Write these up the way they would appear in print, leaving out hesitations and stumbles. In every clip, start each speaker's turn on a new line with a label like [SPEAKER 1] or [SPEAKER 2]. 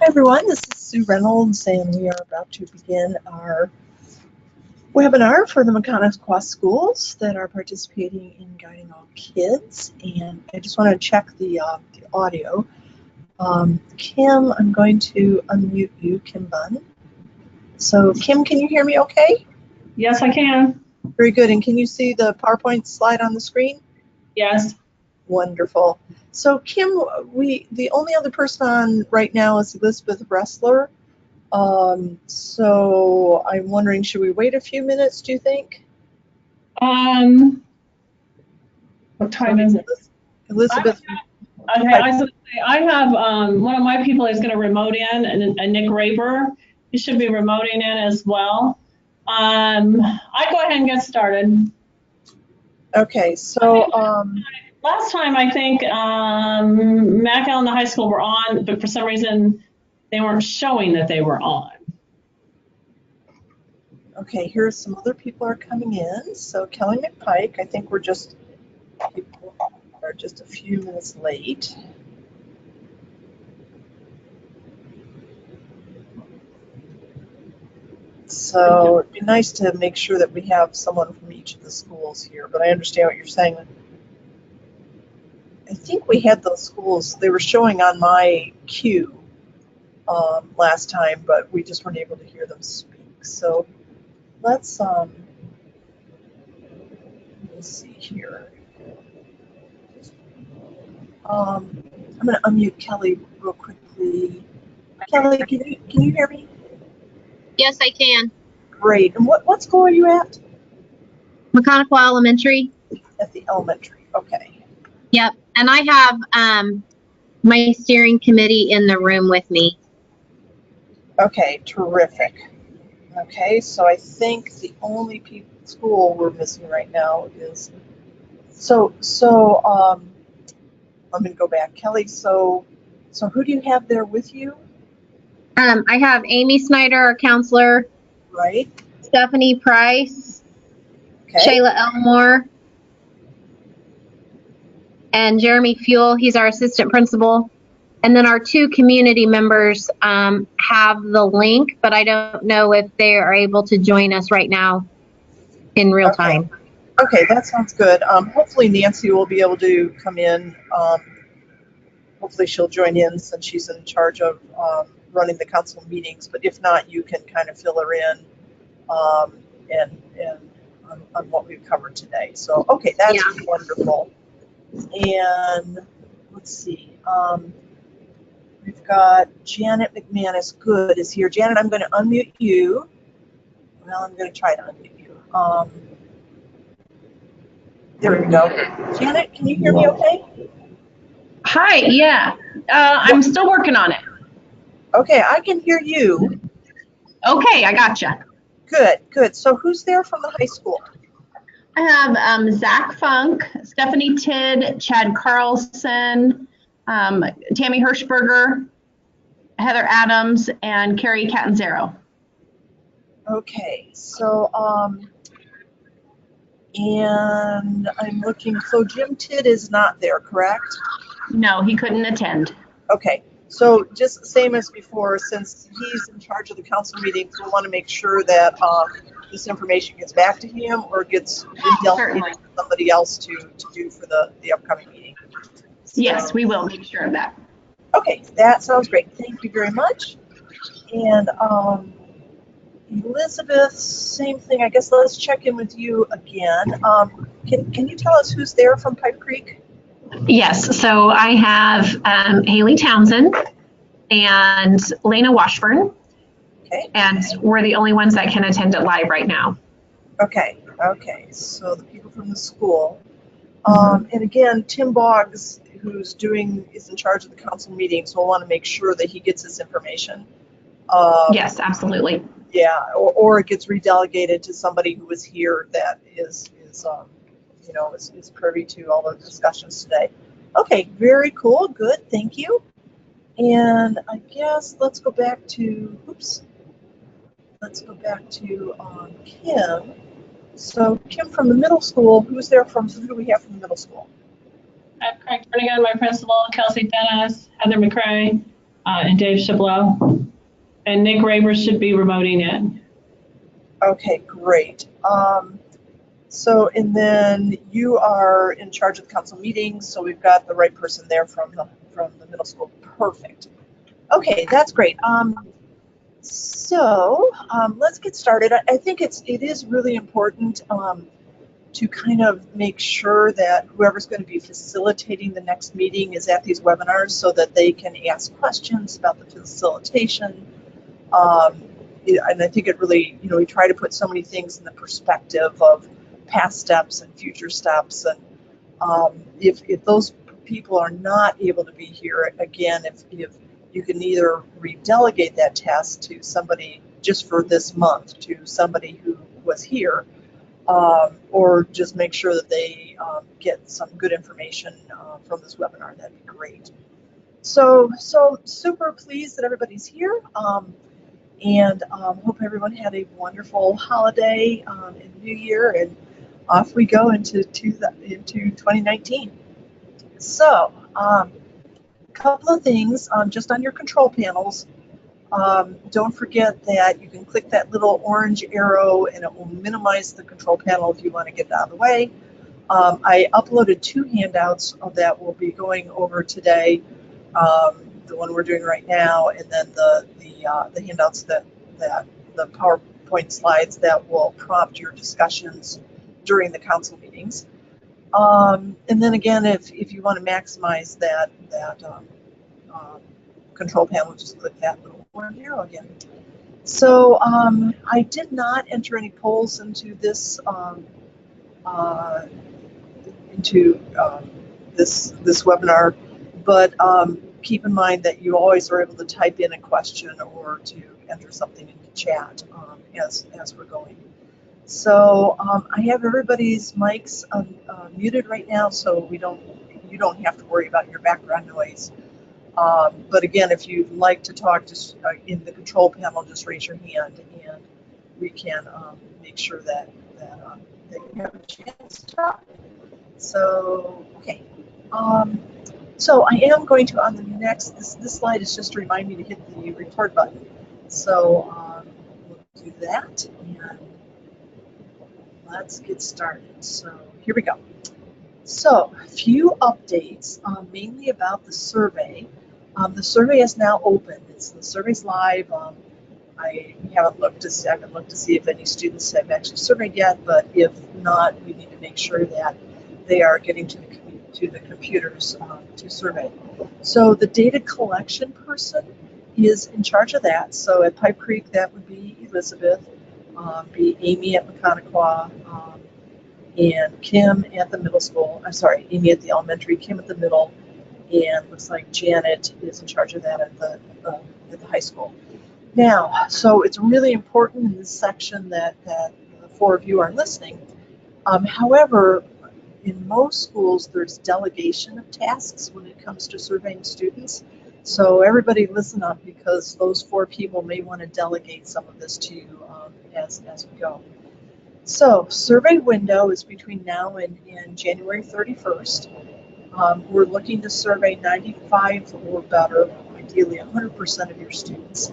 [SPEAKER 1] Hi everyone, this is Sue Reynolds and we are about to begin our webinar for the Mechanics-Qua schools that are participating in Guiding All Kids. And I just want to check the audio. Kim, I'm going to unmute you, Kim Bunn. So Kim, can you hear me okay?
[SPEAKER 2] Yes, I can.
[SPEAKER 1] Very good. And can you see the PowerPoint slide on the screen?
[SPEAKER 2] Yes.
[SPEAKER 1] Wonderful. So Kim, the only other person on right now is Elizabeth Ressler. So I'm wondering, should we wait a few minutes, do you think?
[SPEAKER 2] What time is it?
[SPEAKER 1] Elizabeth.
[SPEAKER 2] Okay, I was going to say, I have one of my people is going to remote in, and Nick Raber. He should be remoting in as well. I go ahead and get started.
[SPEAKER 1] Okay, so
[SPEAKER 2] last time I think Mackel and the high school were on, but for some reason they weren't showing that they were on.
[SPEAKER 1] Okay, here's some other people are coming in. So Kelly McPike, I think people are just a few minutes late. So it'd be nice to make sure that we have someone from each of the schools here, but I understand what you're saying. I think we had those schools, they were showing on my queue last time, but we just weren't able to hear them speak. So let's see here. I'm going to unmute Kelly real quickly. Kelly, can you hear me?
[SPEAKER 3] Yes, I can.
[SPEAKER 1] Great. And what school are you at?
[SPEAKER 3] Mechanical Elementary.
[SPEAKER 1] At the elementary. Okay.
[SPEAKER 3] Yep. And I have my steering committee in the room with me.
[SPEAKER 1] Okay, terrific. Okay, so I think the only school we're missing right now is so I'm going to go back. Kelly, so who do you have there with you?
[SPEAKER 3] I have Amy Snyder, our counselor.
[SPEAKER 1] Right.
[SPEAKER 3] Stephanie Price.
[SPEAKER 1] Okay.
[SPEAKER 3] Shayla Elmore. And Jeremy Fuel, he's our assistant principal. And then our two community members have the link, but I don't know if they are able to join us right now in real time.
[SPEAKER 1] Okay, that sounds good. Hopefully Nancy will be able to come in. Hopefully she'll join in since she's in charge of running the council meetings. But if not, you can kind of fill her in and on what we've covered today. So okay, that's wonderful. And let's see. We've got Janet McManus. Good is here. Janet, I'm going to unmute you. Well, I'm going to try to unmute you. There we go. Janet, can you hear me okay?
[SPEAKER 2] Hi, yeah. I'm still working on it.
[SPEAKER 1] Okay, I can hear you.
[SPEAKER 2] Okay, I gotcha.
[SPEAKER 1] Good, good. So who's there from the high school?
[SPEAKER 2] I have Zach Funk, Stephanie Tidd, Chad Carlson, Tammy Hirschberger, Heather Adams, and Carrie Catanzaro.
[SPEAKER 1] Okay, so and I'm looking, so Jim Tidd is not there, correct?
[SPEAKER 2] No, he couldn't attend.
[SPEAKER 1] Okay, so just the same as before, since he's in charge of the council meetings, we'll want to make sure that this information gets back to him or gets redelegated to somebody else to do for the upcoming meeting. So,
[SPEAKER 2] yes, we will make sure of that. Okay,
[SPEAKER 1] that sounds great. Thank you very much. And Elizabeth, same thing. I guess let's check in with you again. Can you tell us who's there from Pipe Creek?
[SPEAKER 2] Yes, so I have Haley Townsend and Lena Washburn.
[SPEAKER 1] Okay.
[SPEAKER 2] And we're the only ones that can attend it live right now.
[SPEAKER 1] Okay, okay. So the people from the school. And again, Tim Boggs, who's is in charge of the council meeting, so we'll want to make sure that he gets this information.
[SPEAKER 2] Yes, absolutely.
[SPEAKER 1] Yeah, or it gets redelegated to somebody who was here that is privy to all the discussions today. Okay, very cool, good, thank you. And I guess let's go back to, Kim. So Kim from the middle school, who do we have from the middle school?
[SPEAKER 2] I have Craig Bernigan, my principal, Kelsey Dennis, Heather McCrae, and Dave Chabot. And Nick Raber should be remoting in.
[SPEAKER 1] Okay, great. So, and then you are in charge of the council meetings, so we've got the right person there from the middle school. Perfect. Okay, that's great. Let's get started. I think it is really important to kind of make sure that whoever's going to be facilitating the next meeting is at these webinars so that they can ask questions about the facilitation. And I think it really, we try to put so many things in the perspective of past steps and future steps. And if those people are not able to be here, again, if you can either redelegate that task to somebody just for this month, to somebody who was here, or just make sure that they get some good information from this webinar, that'd be great. So super pleased that everybody's here. And hope everyone had a wonderful holiday and New Year, and off we go into 2019. So, a couple of things just on your control panels. Don't forget that you can click that little orange arrow and it will minimize the control panel if you want to get it out of the way. I uploaded 2 handouts that we'll be going over today. The one we're doing right now, and then the handouts that the PowerPoint slides that will prompt your discussions during the council meetings. And then again, if you want to maximize that control panel, just click that little orange arrow again. So I did not enter any polls into this this webinar, but keep in mind that you always are able to type in a question or to enter something in the chat as we're going. So I have everybody's mics muted right now, so you don't have to worry about your background noise. But again, if you'd like to talk, just in the control panel, just raise your hand, and we can make sure that you have a chance to talk. So okay. So I am going to, on the next, this slide is just to remind me to hit the record button. So we'll do that, and let's get started. So here we go. So a few updates, mainly about the survey. The survey is now open. The survey's live. I haven't looked to see if any students have actually surveyed yet, but if not, we need to make sure that they are getting to the computers to survey. So the data collection person is in charge of that. So at Pipe Creek, that would be Elizabeth, be Amy at Mechaniqua, and Kim at the middle school. I'm sorry, Amy at the elementary, Kim at the middle, and looks like Janet is in charge of that at the high school. Now, so it's really important in this section that the 4 of you are listening. However, in most schools, there's delegation of tasks when it comes to surveying students. So everybody listen up, because those 4 people may want to delegate some of this to you as we go. So survey window is between now and January 31st. We're looking to survey 95 or better, ideally 100% of your students.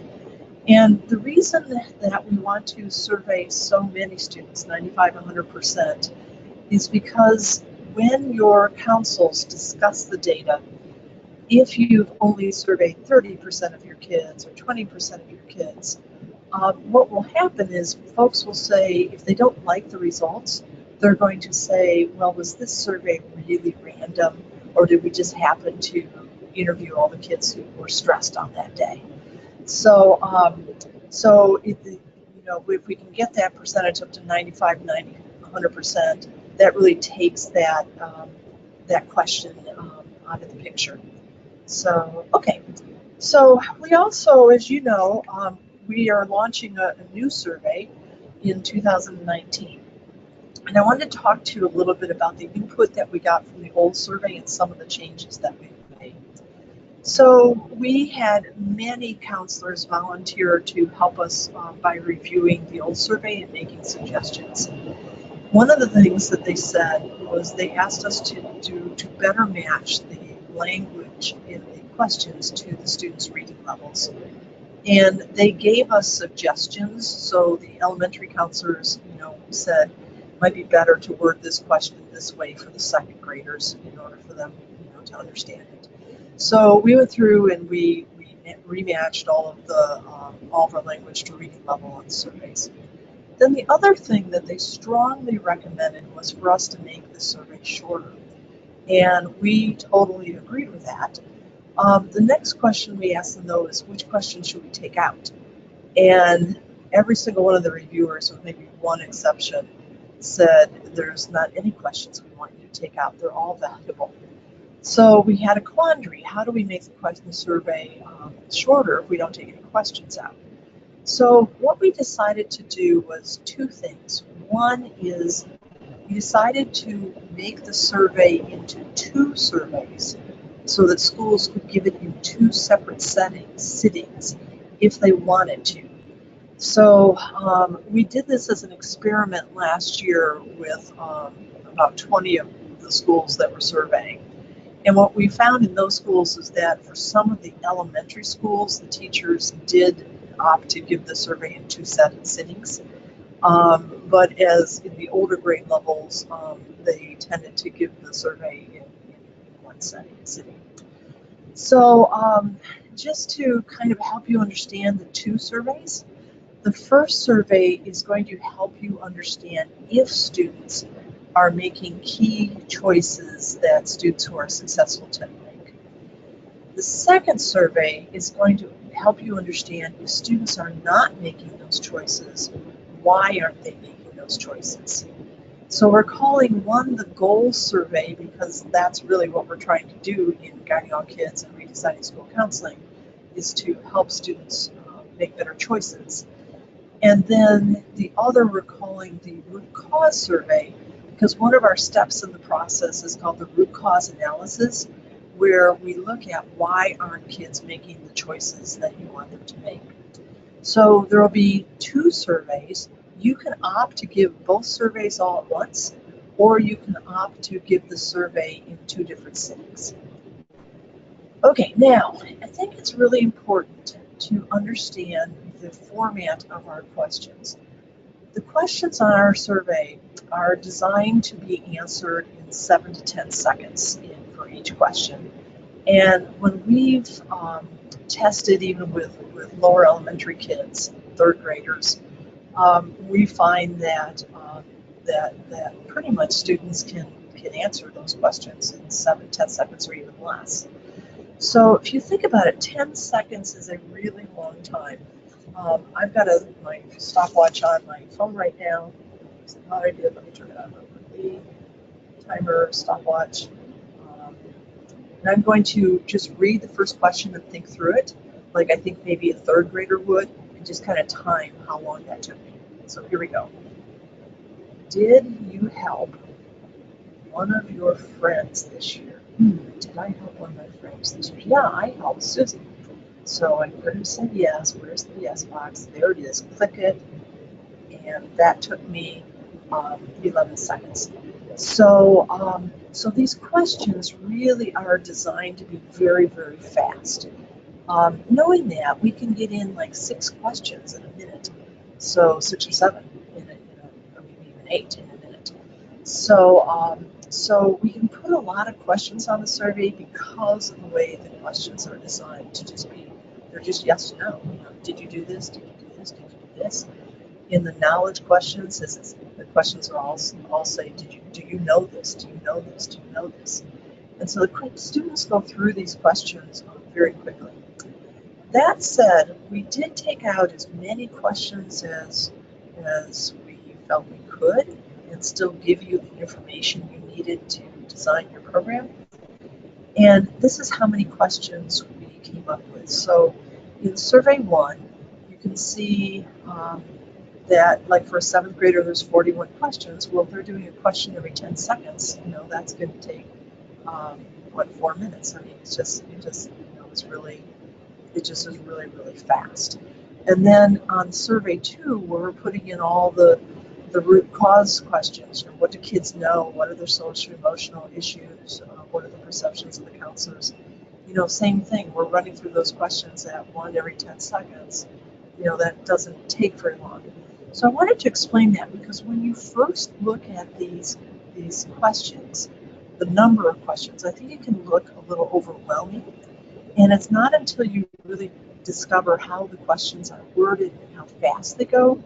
[SPEAKER 1] And the reason that we want to survey so many students, 95, 100%, is because when your councils discuss the data, if you've only surveyed 30% of your kids or 20% of your kids, what will happen is folks will say, if they don't like the results, they're going to say, well, was this survey really random, or did we just happen to interview all the kids who were stressed on that day? So, if we can get that percentage up to 95, 90, 100%, that really takes that question out of the picture. So, okay. So we also, as you know, we are launching a new survey in 2019. And I wanted to talk to you a little bit about the input that we got from the old survey and some of the changes that we've made. So we had many counselors volunteer to help us by reviewing the old survey and making suggestions. One of the things that they said was they asked us to better match the language match in the questions to the students' reading levels. And they gave us suggestions. So the elementary counselors, said it might be better to word this question this way for the second graders in order for them, to understand it. So we went through and we rematched all of our language to reading level on the surveys. Then the other thing that they strongly recommended was for us to make the survey shorter. And we totally agreed with that. The next question we asked them, though, is which question should we take out? And every single one of the reviewers, with maybe one exception, said there's not any questions we want you to take out. They're all valuable. So we had a quandary. How do we make the survey shorter if we don't take any questions out? So what we decided to do was two things. One is we decided to make the survey into two surveys so that schools could give it in two separate sittings if they wanted to. So we did this as an experiment last year with about 20 of the schools that were surveying. And what we found in those schools is that for some of the elementary schools, the teachers did opt to give the survey in two sittings. But as in the older grade levels, they tended to give the survey in one sitting. So just to kind of help you understand the two surveys, the first survey is going to help you understand if students are making key choices that students who are successful tend to make. The second survey is going to help you understand if students are not making those choices, why aren't they making those choices? So we're calling one the goal survey because that's really what we're trying to do in Guiding All Kids and Redesigning School Counseling, is to help students make better choices. And then the other we're calling the root cause survey, because one of our steps in the process is called the root cause analysis, where we look at why aren't kids making the choices that you want them to make. So there will be two surveys. You can opt to give both surveys all at once, or you can opt to give the survey in two different sittings. Okay, now, I think it's really important to understand the format of our questions. The questions on our survey are designed to be answered in 7 to 10 seconds for each question. And when we've tested even with lower elementary kids, third graders, we find that that pretty much students can answer those questions in 7 to 10 seconds or even less. So if you think about it, 10 seconds is a really long time. I've got my stopwatch on my phone right now. So how I did, let me turn it on real quickly. Timer, stopwatch. And I'm going to just read the first question and think through it, like I think maybe a third grader would, and just kind of time how long that took me. So here we go. Did you help one of your friends this year? Did I help one of my friends this year? Yeah, I helped Susie. So I could have said yes. Where's the yes box? There it is. Click it. And that took me 11 seconds. So, so these questions really are designed to be very, very fast. Knowing that, we can get in like 6 questions in a minute. So 6 or 7 or maybe even 8 in a minute. So, so we can put a lot of questions on the survey because of the way the questions are designed to just be, they're just yes or no. Did you do this? Did you do this? Did you do this? In the knowledge questions, the questions are all say, do you know this? Do you know this? Do you know this? And so the students go through these questions very quickly. That said, we did take out as many questions as we felt we could and still give you the information you needed to design your program. And this is how many questions we came up with. So in survey 1, you can see that, like for a 7th grader, there's 41 questions. Well, if they're doing a question every 10 seconds, that's going to take 4 minutes. I mean, it just is really, really fast. And then on survey 2, where we're putting in all the root cause questions. What do kids know? What are their social emotional issues? What are the perceptions of the counselors? Same thing. We're running through those questions at 1 every 10 seconds. That doesn't take very long. So I wanted to explain that because when you first look at these questions, the number of questions, I think it can look a little overwhelming. And it's not until you really discover how the questions are worded and how fast they go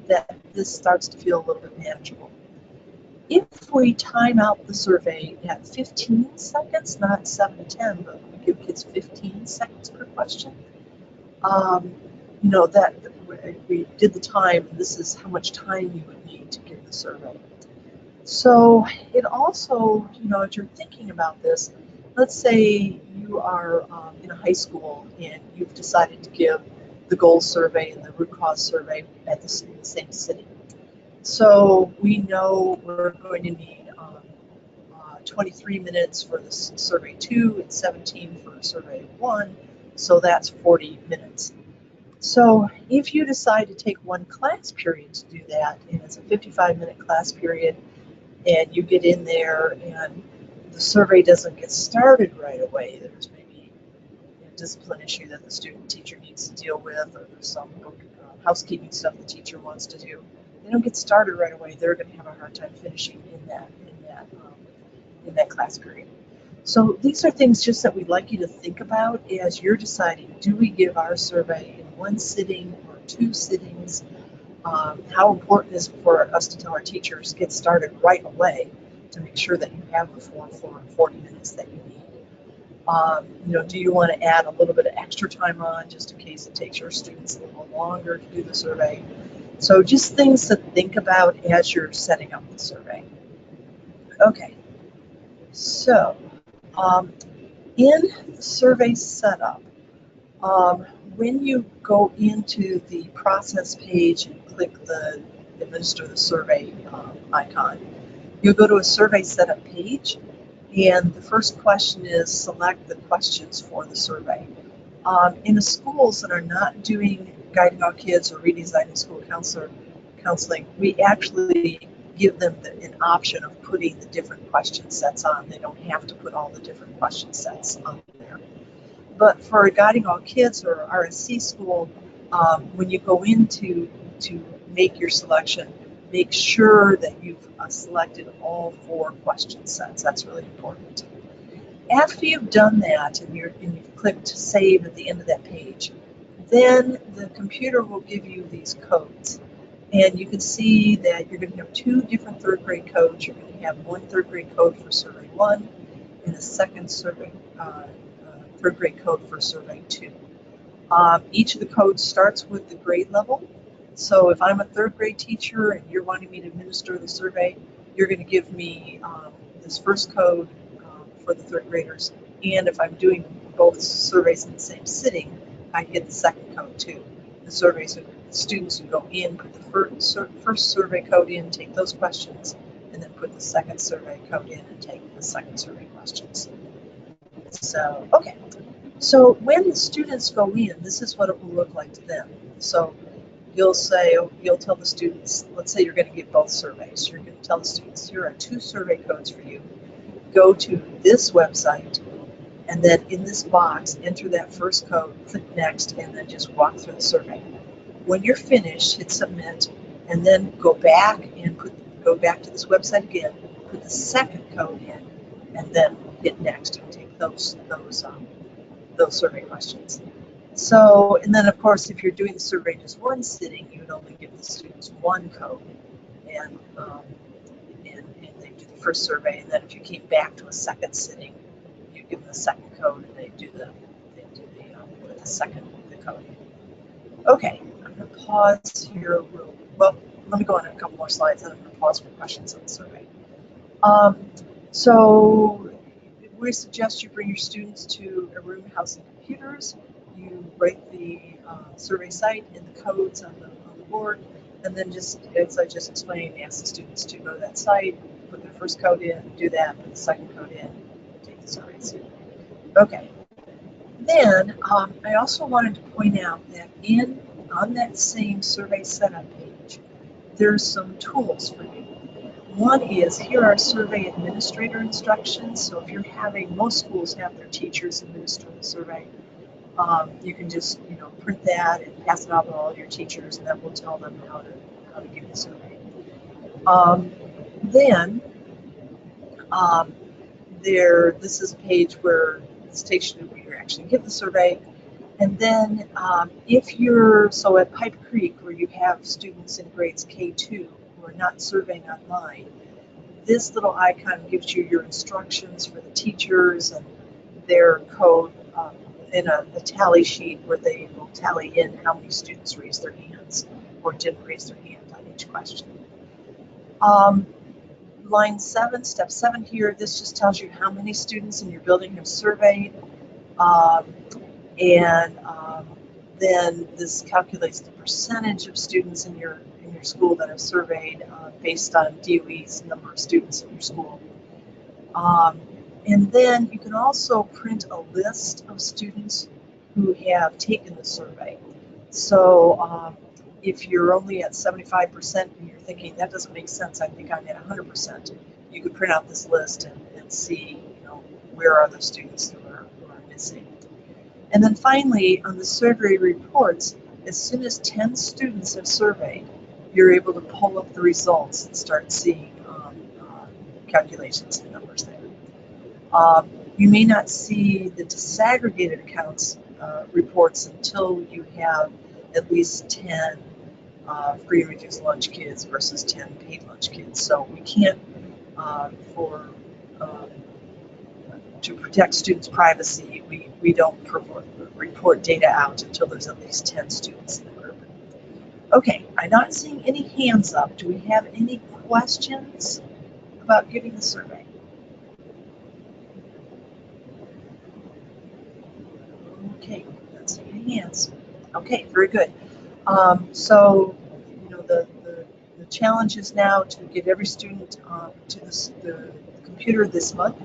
[SPEAKER 1] that this starts to feel a little bit manageable. If we time out the survey at 15 seconds, not 7 to 10, but we give kids 15 seconds per question, that we did the time, and this is how much time you would need to give the survey. So it also, as you're thinking about this, let's say you are in a high school and you've decided to give the goal survey and the root cause survey at the same city. So we know we're going to need 23 minutes for the survey 2 and 17 for survey 1, so that's 40 minutes. So if you decide to take one class period to do that, and it's a 55-minute class period, and you get in there and the survey doesn't get started right away, there's maybe a discipline issue that the student teacher needs to deal with, or there's some housekeeping stuff the teacher wants to do, they don't get started right away, they're going to have a hard time finishing in that class period. So these are things just that we'd like you to think about as you're deciding, do we give our survey in one sitting or 2 sittings? How important is it for us to tell our teachers get started right away to make sure that you have the full 40 minutes that you need? Do you want to add a little bit of extra time on just in case it takes your students a little longer to do the survey? So just things to think about as you're setting up the survey. Okay, so in the survey setup, when you go into the process page and click the administer the survey icon, you'll go to a survey setup page, and the first question is select the questions for the survey. In the schools that are not doing Guiding All Kids or Redesigning School Counseling, we actually give them an option of putting the different question sets on. They don't have to put all the different question sets on there. But for Guiding All Kids or RSC school, when you go in to make your selection, make sure that you've selected all 4 question sets. That's really important. After you've done that and you've clicked save at the end of that page, then the computer will give you these codes. And you can see that you're going to have 2 different 3rd grade codes. You're going to have one 3rd grade code for survey 1 and a second survey 3rd grade code for survey 2. Each of the codes starts with the grade level. So if I'm a 3rd grade teacher and you're wanting me to administer the survey, you're going to give me this first code for the 3rd graders. And if I'm doing both surveys in the same sitting, I get the second code too. The students who go in, put the first survey code in, take those questions, and then put the second survey code in and take the second survey questions. So, okay. So when the students go in, this is what it will look like to them. So you'll tell the students, let's say you're going to give both surveys. You're going to tell the students, here are 2 survey codes for you. Go to this website, and then in this box, enter that first code, click next, and then just walk through the survey. When you're finished, hit submit, and then go back to this website again, put the second code in, and then hit next and take those survey questions. So, and then of course, if you're doing the survey in just one sitting, you would only give the students 1 code, and they do the first survey. And then if you came back to a second sitting, you give them the second code, and they do the second code. Okay, I'm going to pause here. Well, let me go on a couple more slides, and I'm going to pause for questions on the survey. So we suggest you bring your students to a room housing computers. You write the survey site and the codes on the board, and then just, as I just explained, ask the students to go to that site, put their first code in, do that, put the second code in, take the surveys. Okay. Then I also wanted to point out that on that same survey setup page, there's some tools for you. One is, here are survey administrator instructions. So if you're having, most schools have their teachers administer the survey. You can just, print that and pass it out to all your teachers, and that will tell them how to give the survey. Then this is a page where this takes you to where you actually give the survey. And then so at Pipe Creek, where you have students in grades K2 who are not surveying online, this little icon gives you your instructions for the teachers and their code in a tally sheet where they will tally in how many students raised their hands or didn't raise their hand on each question. Line 7, step 7 here, this just tells you how many students in your building have surveyed. Then this calculates the percentage of students in your school that have surveyed based on DOE's number of students in your school. And then you can also print a list of students who have taken the survey. So if you're only at 75% and you're thinking that doesn't make sense, I think I'm at 100%, you could print out this list and see, where are the students who are missing. And then finally, on the survey reports, as soon as 10 students have surveyed, you're able to pull up the results and start seeing calculations and numbers there. You may not see the disaggregated accounts reports until you have at least 10 free and reduced lunch kids versus 10 paid lunch kids. So we can't, to protect students' privacy, we don't report data out until there's at least 10 students in the group. Okay, I'm not seeing any hands up. Do we have any questions about giving the survey? Okay, not seeing any hands. Okay, very good. So, the challenge is now to get every student to the computer this month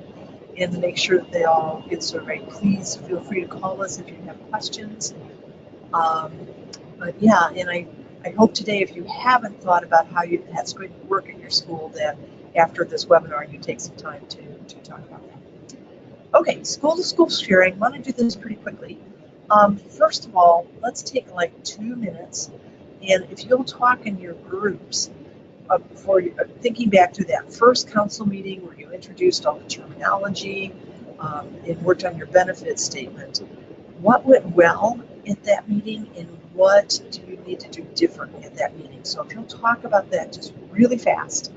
[SPEAKER 1] and to make sure that they all get surveyed. Please feel free to call us if you have questions. But yeah, and I hope today, if you haven't thought about how that's going to work at your school, that after this webinar you take some time to talk about that. Okay, school-to-school sharing. I want to do this pretty quickly. First of all, let's take like 2 minutes, and if you'll talk in your groups before thinking back to that first council meeting where you introduced all the terminology and worked on your benefit statement. What went well at that meeting, and what do you need to do differently at that meeting? So if you'll talk about that just really fast,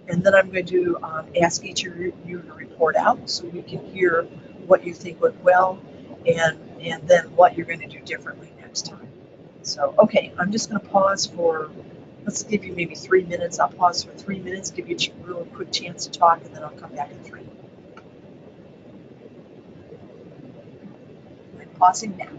[SPEAKER 1] and then I'm going to ask each of you to report out so we can hear what you think went well and then what you're going to do differently next time. So, okay, I'm just going to pause for, let's give you maybe 3 minutes. I'll pause for 3 minutes, give you a real quick chance to talk, and then I'll come back in 3. I'm pausing now.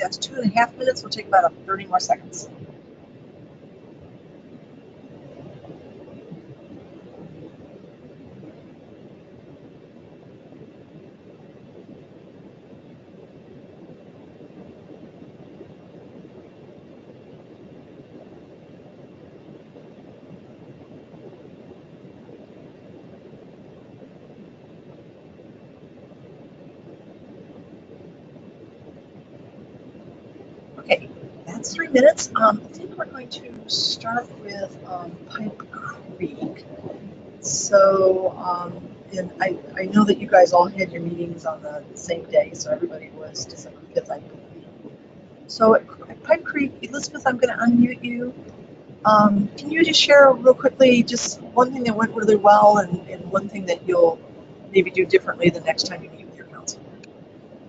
[SPEAKER 1] that's 2.5 minutes. We'll take about 30 more seconds. Okay, that's 3 minutes. I think we're going to start with Pipe Creek. So, and I know that you guys all had your meetings on the same day, so everybody was December 5th, I believe. So at Pipe Creek, Elizabeth, I'm going to unmute you. Can you just share real quickly just one thing that went really well and one thing that you'll maybe do differently the next time you meet with your council?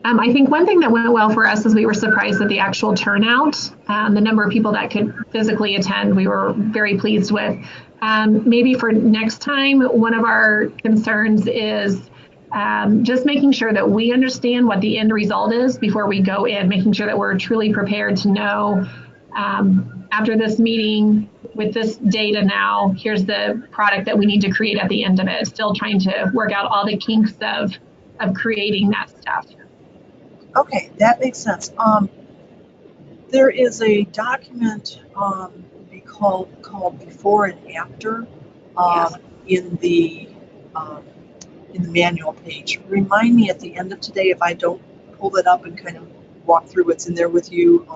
[SPEAKER 4] I think one thing that went well for us is we were surprised at the actual turnout. The number of people that could physically attend, we were very pleased with. Maybe for next time, one of our concerns is just making sure that we understand what the end result is before we go in, making sure that we're truly prepared to know after this meeting with this data now, here's the product that we need to create at the end of it. Still trying to work out all the kinks of creating that stuff.
[SPEAKER 1] Okay, that makes sense. There is a document called Before and After
[SPEAKER 4] Yes.
[SPEAKER 1] in the manual page. Remind me at the end of today if I don't pull it up and kind of walk through what's in there with you.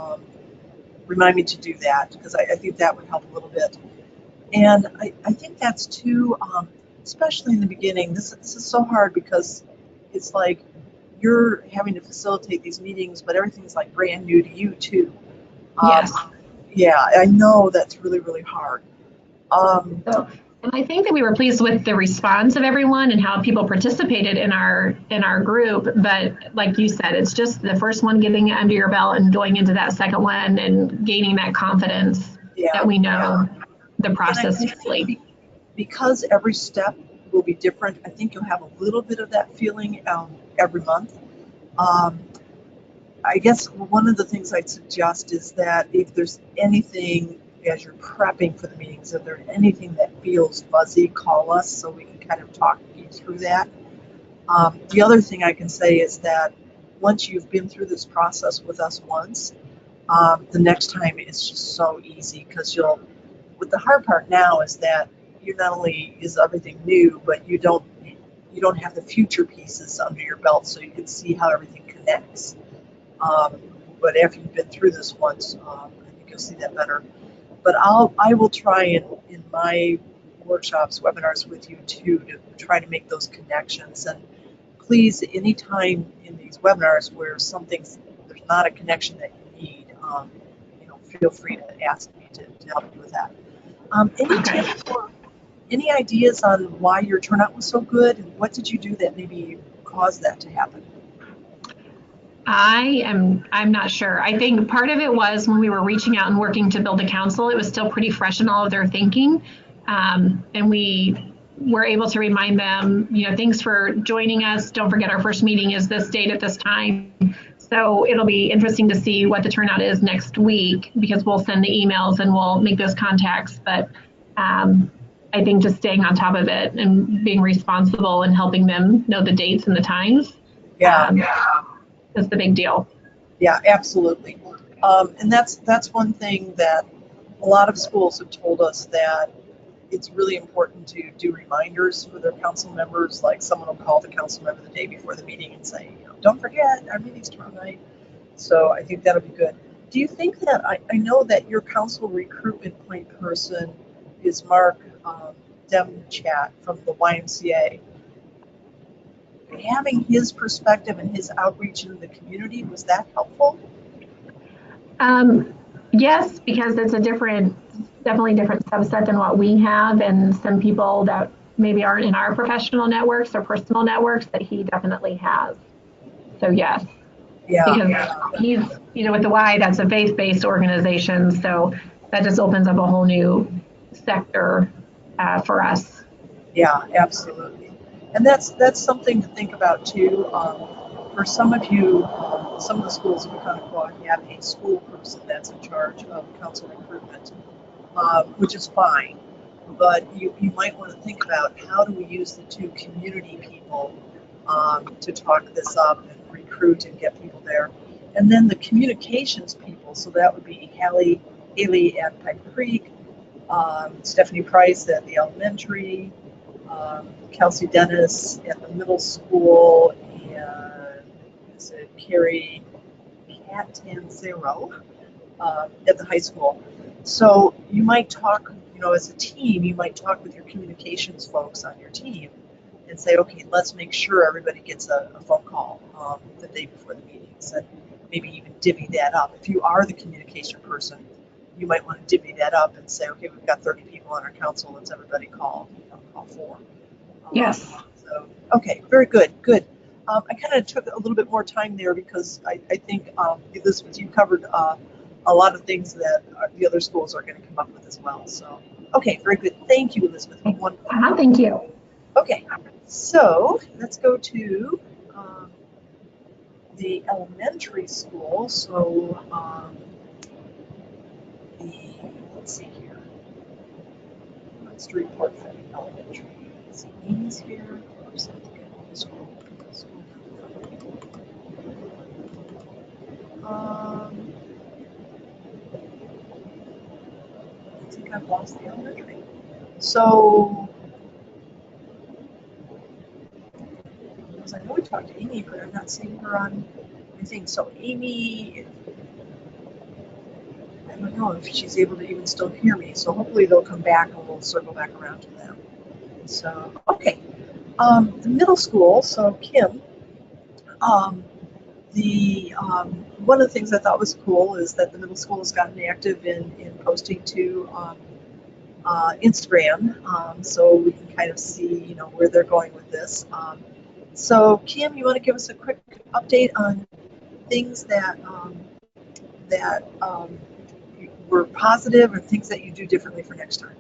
[SPEAKER 1] Remind me to do that because I think that would help a little bit. And I think that's too, especially in the beginning. This is so hard because it's like you're having to facilitate these meetings, but everything's like brand new to you too.
[SPEAKER 4] Yes.
[SPEAKER 1] Yeah, I know that's really, really hard.
[SPEAKER 4] And I think that we were pleased with the response of everyone and how people participated in our group. But like you said, it's just the first one getting it under your belt and going into that second one and gaining that confidence that we know the process truly.
[SPEAKER 1] Because every step will be different, I think you'll have a little bit of that feeling every month. I guess one of the things I'd suggest is that if there's anything as you're prepping for the meetings, if there's anything that feels fuzzy, call us so we can kind of talk you through that. The other thing I can say is that once you've been through this process with us once, the next time it's just so easy because what the hard part now is that you not only is everything new, but you don't have the future pieces under your belt so you can see how everything connects. But after you've been through this once, I think you'll see that better. But I will try in my workshops, webinars with you too, to try to make those connections. And please, anytime in these webinars where there's not a connection that you need, feel free to ask me to help you with that. Any tips or any ideas on why your turnout was so good, and what did you do that maybe caused that to happen?
[SPEAKER 4] I'm not sure. I think part of it was when we were reaching out and working to build a council, it was still pretty fresh in all of their thinking. And we were able to remind them, thanks for joining us. Don't forget our first meeting is this date at this time. So it'll be interesting to see what the turnout is next week because we'll send the emails and we'll make those contacts. But I think just staying on top of it and being responsible and helping them know the dates and the times. Is the big deal.
[SPEAKER 1] Yeah, absolutely. And that's one thing that a lot of schools have told us, that it's really important to do reminders for their council members. Like someone will call the council member the day before the meeting and say, don't forget, our meeting's tomorrow night. So I think that'll be good. Do you think that, I know that your council recruitment point person is Mark Demchat from the YMCA. Having his perspective and his outreach in the community, was that helpful?
[SPEAKER 4] Yes, because it's definitely different subset than what we have, and some people that maybe aren't in our professional networks or personal networks that he definitely has. So yes, because he's, with the Y, that's a faith-based organization, so that just opens up a whole new sector for us.
[SPEAKER 1] Yeah, absolutely. And that's something to think about too. For some of you, some of the schools in Connequa have a school person that's in charge of council recruitment, which is fine. But you might want to think about how do we use the two community people to talk this up and recruit and get people there. And then the communications people, so that would be Haley at Pipe Creek, Stephanie Price at the elementary, Kelsey Dennis at the middle school, and is it Carrie Catanzaro at the high school. So you might talk, as a team, you might talk with your communications folks on your team and say, okay, let's make sure everybody gets a phone call the day before the meetings, and maybe even divvy that up. If you are the communication person, you might want to divvy that up and say, okay, we've got 30 people on our council, let's everybody call 4.
[SPEAKER 4] Yes.
[SPEAKER 1] So, okay, very good, good. I kind of took a little bit more time there because I think, Elizabeth, you covered a lot of things that the other schools are going to come up with as well. So, okay, very good. Thank you, Elizabeth. Wonderful.
[SPEAKER 4] Thank you.
[SPEAKER 1] Okay, so let's go to the elementary school. So, let's see here. Let's report for the elementary. Let's see, Amy's here. Oops, I think I have the school. I think I've lost the elementary. So, because I know we talked to Amy, but I'm not seeing her on anything. So Amy, I don't know if she's able to even still hear me. So hopefully they'll come back and we'll circle back around to them. So, okay. The middle school, so Kim, one of the things I thought was cool is that the middle school has gotten active in posting to Instagram, so we can kind of see, where they're going with this. So Kim, you want to give us a quick update on things that were positive or things that you do differently for next time?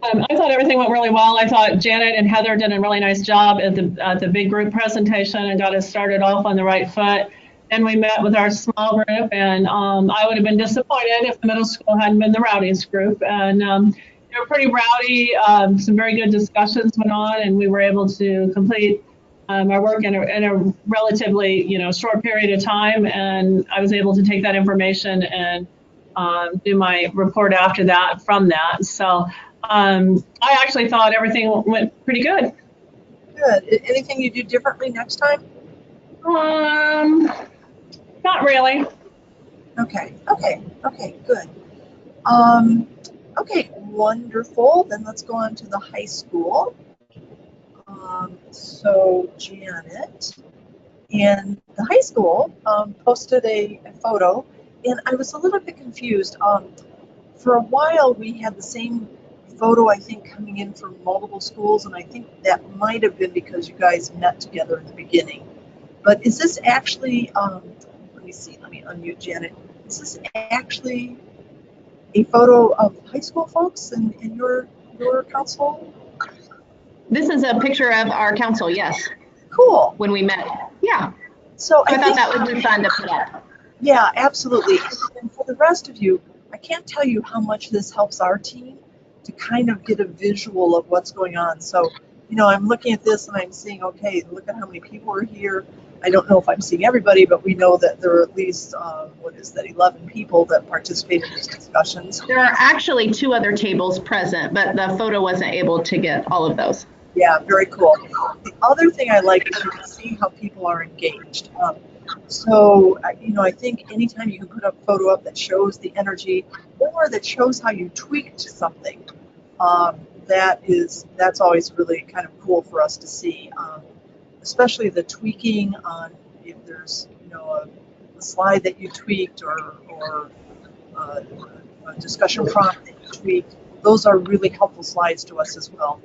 [SPEAKER 2] I thought everything went really well. I thought Janet and Heather did a really nice job at the big group presentation and got us started off on the right foot. And we met with our small group, and I would have been disappointed if the middle school hadn't been the rowdiest group. And they were pretty rowdy. Some very good discussions went on, and we were able to complete our work in a relatively short period of time. And I was able to take that information and do my report after that from that. So I actually thought everything went pretty good.
[SPEAKER 1] Good. Anything you do differently next time?
[SPEAKER 2] Not really.
[SPEAKER 1] Okay, good. Okay, wonderful. Then let's go on to the high school. So Janet and the high school posted a photo, and I was a little bit confused. For a while, we had the same photo, I think, coming in from multiple schools, and I think that might have been because you guys met together in the beginning. But is this actually, let me see, let me unmute Janet. Is this actually a photo of high school folks in your council?
[SPEAKER 5] This is a picture of our council, yes.
[SPEAKER 1] Cool.
[SPEAKER 5] When we met. Yeah.
[SPEAKER 1] So
[SPEAKER 5] I thought that would be fun to put up.
[SPEAKER 1] Yeah, absolutely. And for the rest of you, I can't tell you how much this helps our team to kind of get a visual of what's going on. So, I'm looking at this and I'm seeing, okay, look at how many people are here. I don't know if I'm seeing everybody, but we know that there are at least, 11 people that participate in these discussions.
[SPEAKER 5] There are actually 2 other tables present, but the photo wasn't able to get all of those.
[SPEAKER 1] Yeah, very cool. The other thing I like is you can see how people are engaged. So, I think anytime you can put a photo up that shows the energy or that shows how you tweaked something, that's always really kind of cool for us to see. Especially the tweaking on if there's, a slide that you tweaked or a discussion prompt that you tweaked. Those are really helpful slides to us as well.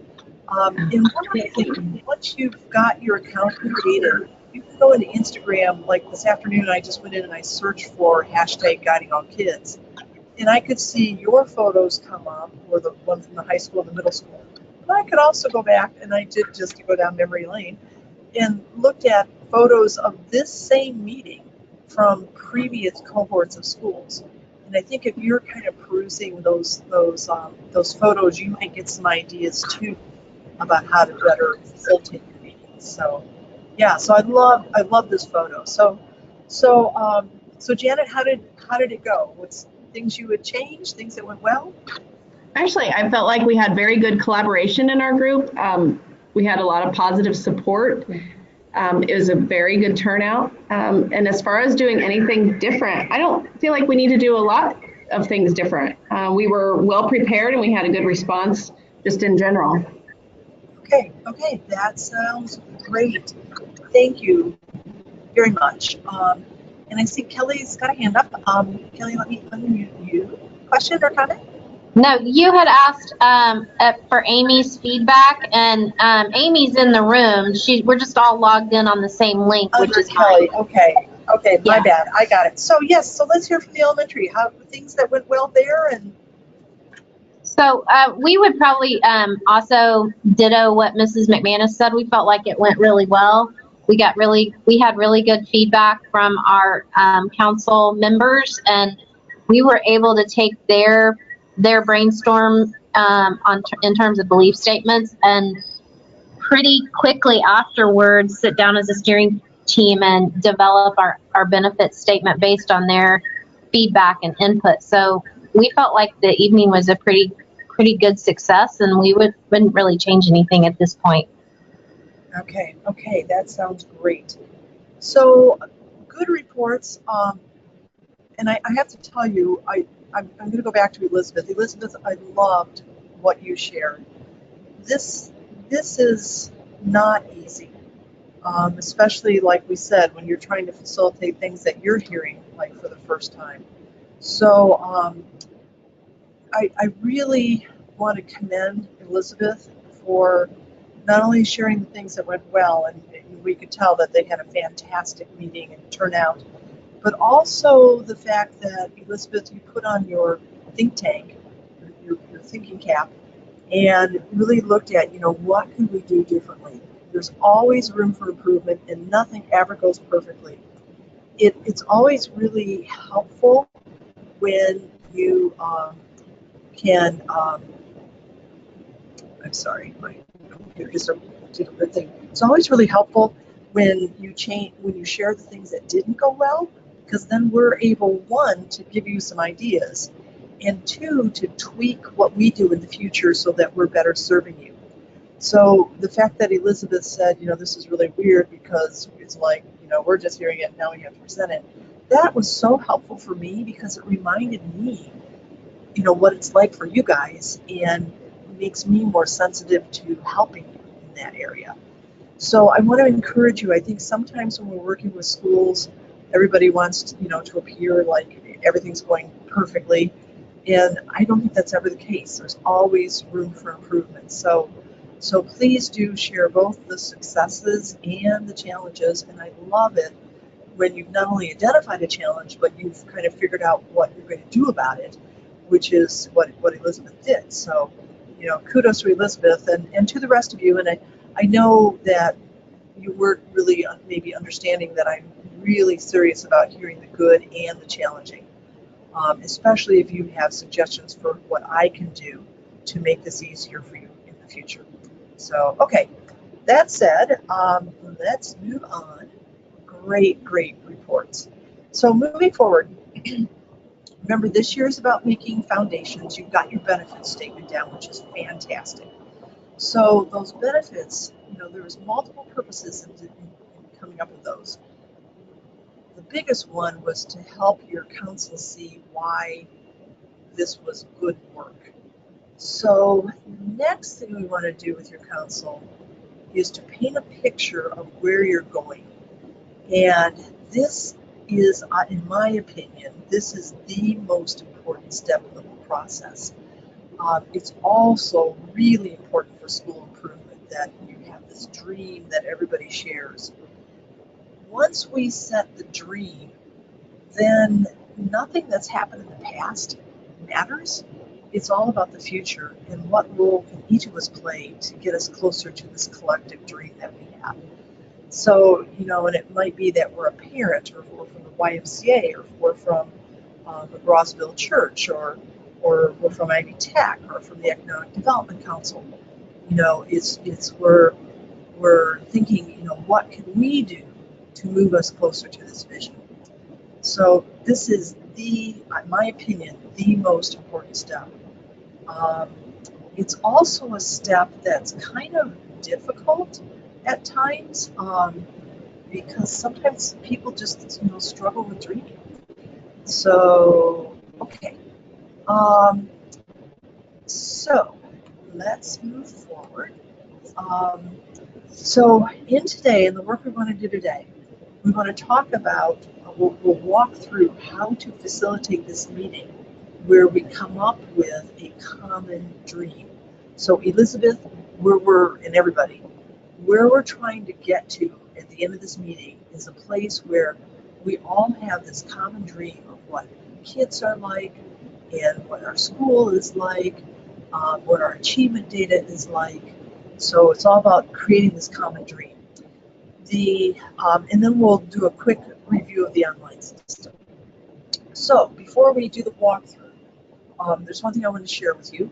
[SPEAKER 1] And one other thing, once you've got your account created, you can go into Instagram. Like this afternoon, I just went in and I searched for hashtag guiding all kids. And I could see your photos come up, or the one from the high school and the middle school. But I could also go back, and I did just to go down memory lane, and looked at photos of this same meeting from previous cohorts of schools. And I think if you're kind of perusing those photos, you might get some ideas too about how to better facilitate your meetings. So, yeah, so I love this photo. So Janet, how did it go? What's things you would change? Things that went well?
[SPEAKER 5] Actually, I felt like we had very good collaboration in our group. We had a lot of positive support. It was a very good turnout. And as far as doing anything different, I don't feel like we need to do a lot of things different. We were well prepared and we had a good response just in general.
[SPEAKER 1] Okay, that sounds great. Thank you very much. And I see Kelly's got a hand up. Kelly, let me unmute you. Question or comment?
[SPEAKER 3] No, you had asked for Amy's feedback, and Amy's in the room. We're just all logged in on the same link, which is
[SPEAKER 1] Kelly.
[SPEAKER 3] fine.
[SPEAKER 1] Okay, my
[SPEAKER 3] Yeah.
[SPEAKER 1] bad. I got it. So yes, so let's hear from the elementary. How things that went well there, and
[SPEAKER 3] So we would probably also ditto what Mrs. McManus said. We felt like it went really well. We had really good feedback from our council members, and we were able to take their brainstorm in terms of belief statements, and pretty quickly afterwards sit down as a steering team and develop our benefit statement based on their feedback and input. So we felt like the evening was a pretty good success, and we wouldn't really change anything at this point.
[SPEAKER 1] okay, that sounds great. So good reports. And I have to tell you, I'm going to go back to Elizabeth. Elizabeth, I loved what you shared. This is not easy, especially like we said, when you're trying to facilitate things that you're hearing like for the first time. So I really want to commend Elizabeth for not only sharing the things that went well, and we could tell that they had a fantastic meeting and turnout, but also the fact that, Elizabeth, you put on your think tank, your thinking cap, and really looked at, what can we do differently? There's always room for improvement, and nothing ever goes perfectly. It's always really helpful when you can, I'm sorry, my computer just did a weird thing. It's always really helpful when you share the things that didn't go well, because then we're able, one, to give you some ideas, and two, to tweak what we do in the future so that we're better serving you. So the fact that Elizabeth said, this is really weird because it's like, we're just hearing it, now we have to present it. That was so helpful for me because it reminded me, what it's like for you guys, and makes me more sensitive to helping you in that area. So I want to encourage you. I think sometimes when we're working with schools, everybody wants to appear like everything's going perfectly, and I don't think that's ever the case. There's always room for improvement. So please do share both the successes and the challenges, and I love it when you've not only identified a challenge, but you've kind of figured out what you're going to do about it, which is what Elizabeth did. So, kudos to Elizabeth and to the rest of you. And I know that you weren't really maybe understanding that I'm really serious about hearing the good and the challenging, especially if you have suggestions for what I can do to make this easier for you in the future. So, okay, that said, let's move on. Great reports. So moving forward, remember, this year is about making foundations. You've got your benefits statement down, which is fantastic. So those benefits, there was multiple purposes in coming up with those. The biggest one was to help your council see why this was good work. So the next thing we want to do with your council is to paint a picture of where you're going. And this is, in my opinion, this is the most important step in the whole process. It's also really important for school improvement that you have this dream that everybody shares. Once we set the dream, then nothing that's happened in the past matters. It's all about the future and what role can each of us play to get us closer to this collective dream that we have. So, you know, and it might be that we're a parent, or if we're from the YMCA, or if we're from the Rossville Church, or we're from Ivy Tech, or from the Economic Development Council. You know, it's we're thinking, you know, what can we do to move us closer to this vision? So this is in my opinion, the most important step. It's also a step that's kind of difficult at times, because sometimes people just, you know, struggle with dreaming. So, okay. So let's move forward. So in the work we want to do today, we want to talk about, we'll walk through how to facilitate this meeting where we come up with a common dream. So Elizabeth, and everybody, where we're trying to get to at the end of this meeting is a place where we all have this common dream of what kids are like and what our school is like, what our achievement data is like. So it's all about creating this common dream. And then we'll do a quick review of the online system. So before we do the walkthrough, there's one thing I want to share with you.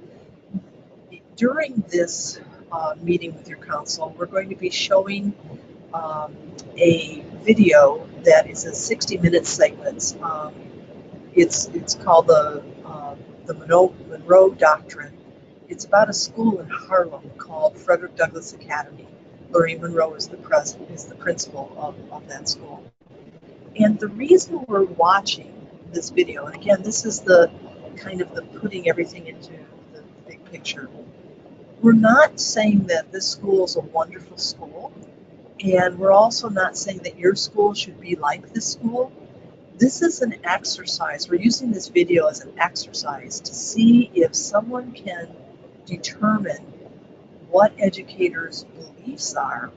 [SPEAKER 1] During this meeting with your council, we're going to be showing a video that is a 60-minute segment. It's called the Monroe Doctrine. It's about a school in Harlem called Frederick Douglass Academy. Lorraine Monroe is the principal of that school. And the reason we're watching this video, and again, this is the kind of the putting everything into the big picture. We're not saying that this school is a wonderful school, and we're also not saying that your school should be like this school. This is an exercise. We're using this video as an exercise to see if someone can determine what educators' beliefs are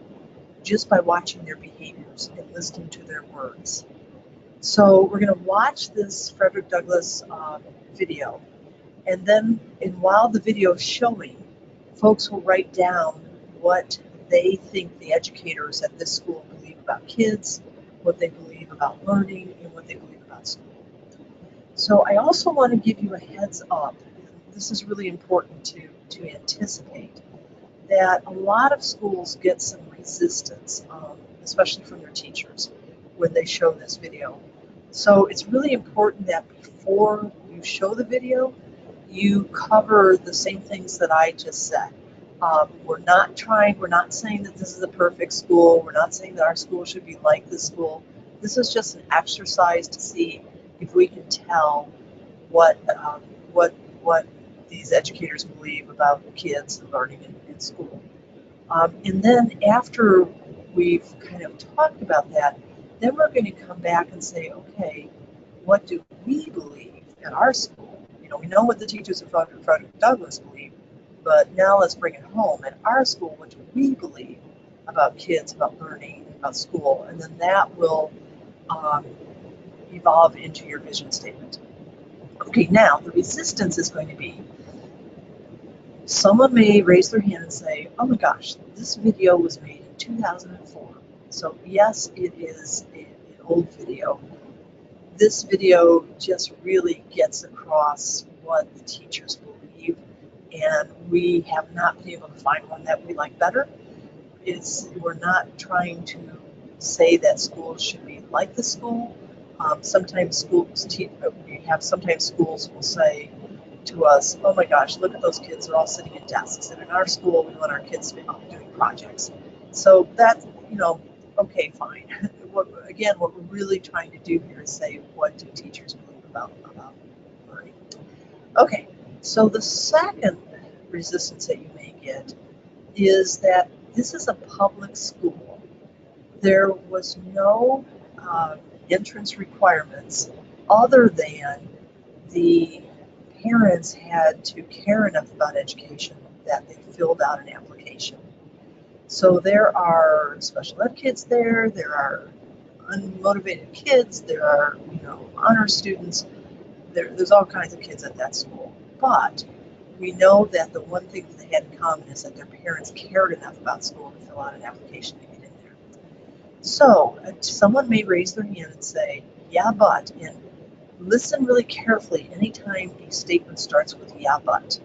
[SPEAKER 1] just by watching their behaviors and listening to their words. So we're going to watch this Frederick Douglass video, and then while the video is showing, folks will write down what they think the educators at this school believe about kids, what they believe about learning, and what they believe about school. So I also want to give you a heads up. This is really important to anticipate, that a lot of schools get some resistance, especially from their teachers, when they show this video. So it's really important that before you show the video, you cover the same things that I just said. We're not saying that this is a perfect school. We're not saying that our school should be like this school. This is just an exercise to see if we can tell what these educators believe about kids and learning in school. And then after we've kind of talked about that, then we're going to come back and say, okay, what do we believe at our school? You know, we know what the teachers at Frederick Douglass believe, but now let's bring it home. At our school, what do we believe about kids, about learning, about school? And then that will evolve into your vision statement. Okay, now the resistance is going to be, someone may raise their hand and say, oh my gosh, this video was made in 2004. So yes, it is an old video. This video just really gets across what the teachers believe, and we have not been able to find one that we like better. We're not trying to say that schools should be like the school. Sometimes schools will say to us, oh my gosh, look at those kids, they're all sitting at desks. And in our school, we want our kids to be doing projects. So that's, okay, fine. What we're really trying to do here is say, what do teachers believe about learning? Okay, so the second resistance that you may get is that this is a public school. There was no entrance requirements other than the parents had to care enough about education that they filled out an application. So there are special ed kids there are unmotivated kids, there are honor students, there's all kinds of kids at that school. But we know that the one thing that they had in common is that their parents cared enough about school to fill out an application to get in there. So someone may raise their hand and say, yeah, but, and listen really carefully anytime a statement starts with yeah, but.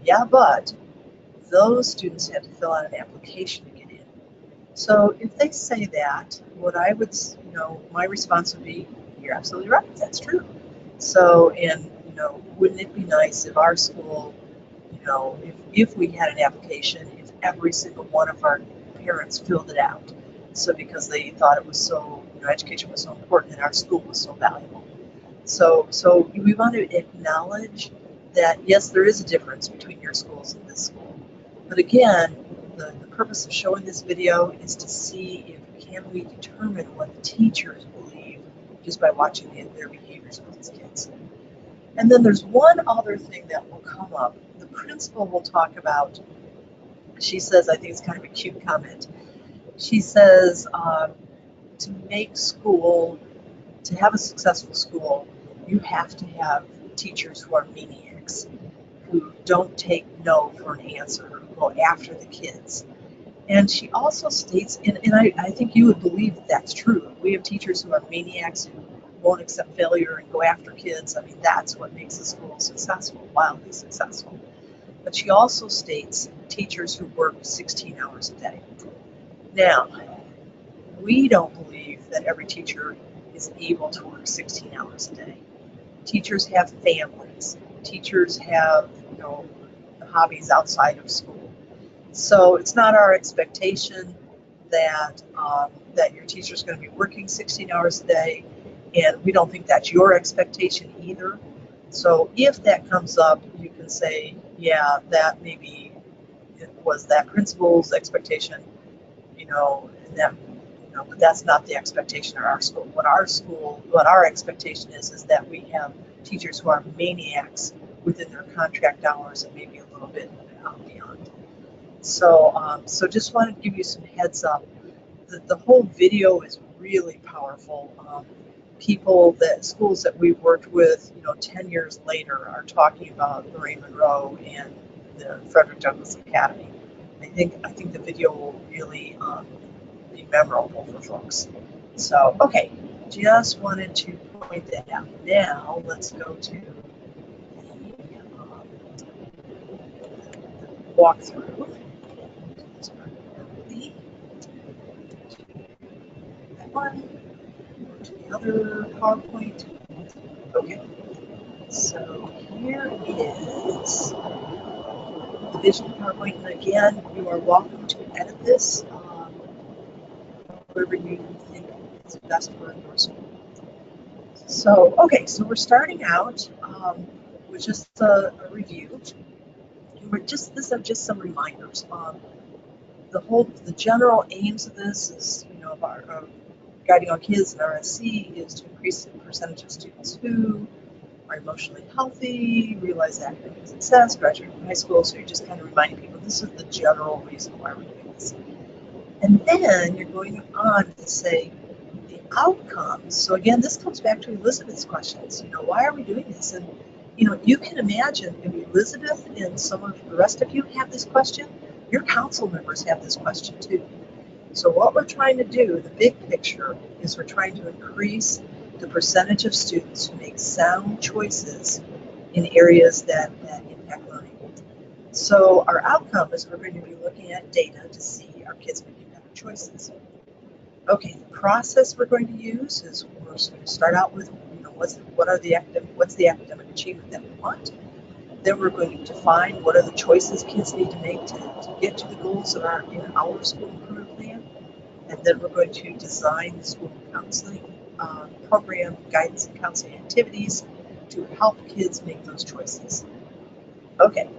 [SPEAKER 1] Yeah, but those students have to fill out an application to get in. So if they say that, what I would, my response would be, you're absolutely right, that's true. So, and, wouldn't it be nice if our school, if we had an application, if every single one of our parents filled it out? So because they thought it was so, education was so important and our school was so valuable. So we want to acknowledge that, yes, there is a difference between your schools and this school. But again, the purpose of showing this video is to see if can we determine what the teachers believe just by watching their behaviors with these kids. And then there's one other thing that will come up. The principal will talk about, she says, I think it's kind of a cute comment. She says, to make school, to have a successful school, you have to have teachers who are maniacs, who don't take no for an answer, who go after the kids. And she also states, and I think you would believe that's true. We have teachers who are maniacs who won't accept failure and go after kids. I mean, that's what makes a school successful, wildly successful. But she also states teachers who work 16 hours a day. Now, we don't believe that every teacher is able to work 16 hours a day. Teachers have families. Teachers have, hobbies outside of school. So it's not our expectation that that your teacher is going to be working 16 hours a day, and we don't think that's your expectation either. So if that comes up, you can say, yeah, that maybe it was that principal's expectation, and that, but that's not the expectation of our school. What our expectation is that we have teachers who are maniacs within their contract hours and maybe a little bit beyond. So just wanted to give you some heads up. The whole video is really powerful. Schools that we've worked with, 10 years later are talking about Lorraine Monroe and the Frederick Douglass Academy. I think the video will really be memorable for folks. So, okay, just wanted to point that out. Now, let's go to the walkthrough. That one, go to the other PowerPoint. Okay, so here is the vision PowerPoint, and again, you are welcome to edit this wherever you think is best for your school. So, okay, so we're starting out with just a review. These are just some reminders. The general aims of this is, of guiding our kids in RSC is to increase the percentage of students who are emotionally healthy, realize academic success, graduate from high school. So you're just kind of reminding people this is the general reason why we're doing this. And then you're going on to say the outcomes. So again, this comes back to Elizabeth's questions. Why are we doing this? And you can imagine if Elizabeth and some of the rest of you have this question, your council members have this question too. So what we're trying to do, the big picture, is we're trying to increase the percentage of students who make sound choices in areas that impact learning. So our outcome is we're going to be looking at data to see our kids making better choices. Okay, the process we're going to use is we're going to start out with, what's the academic achievement that we want. Then we're going to define what are the choices kids need to make to get to the goals of our school improvement plan. And then we're going to design the school counseling program, guidance and counseling activities to help kids make those choices. Okay,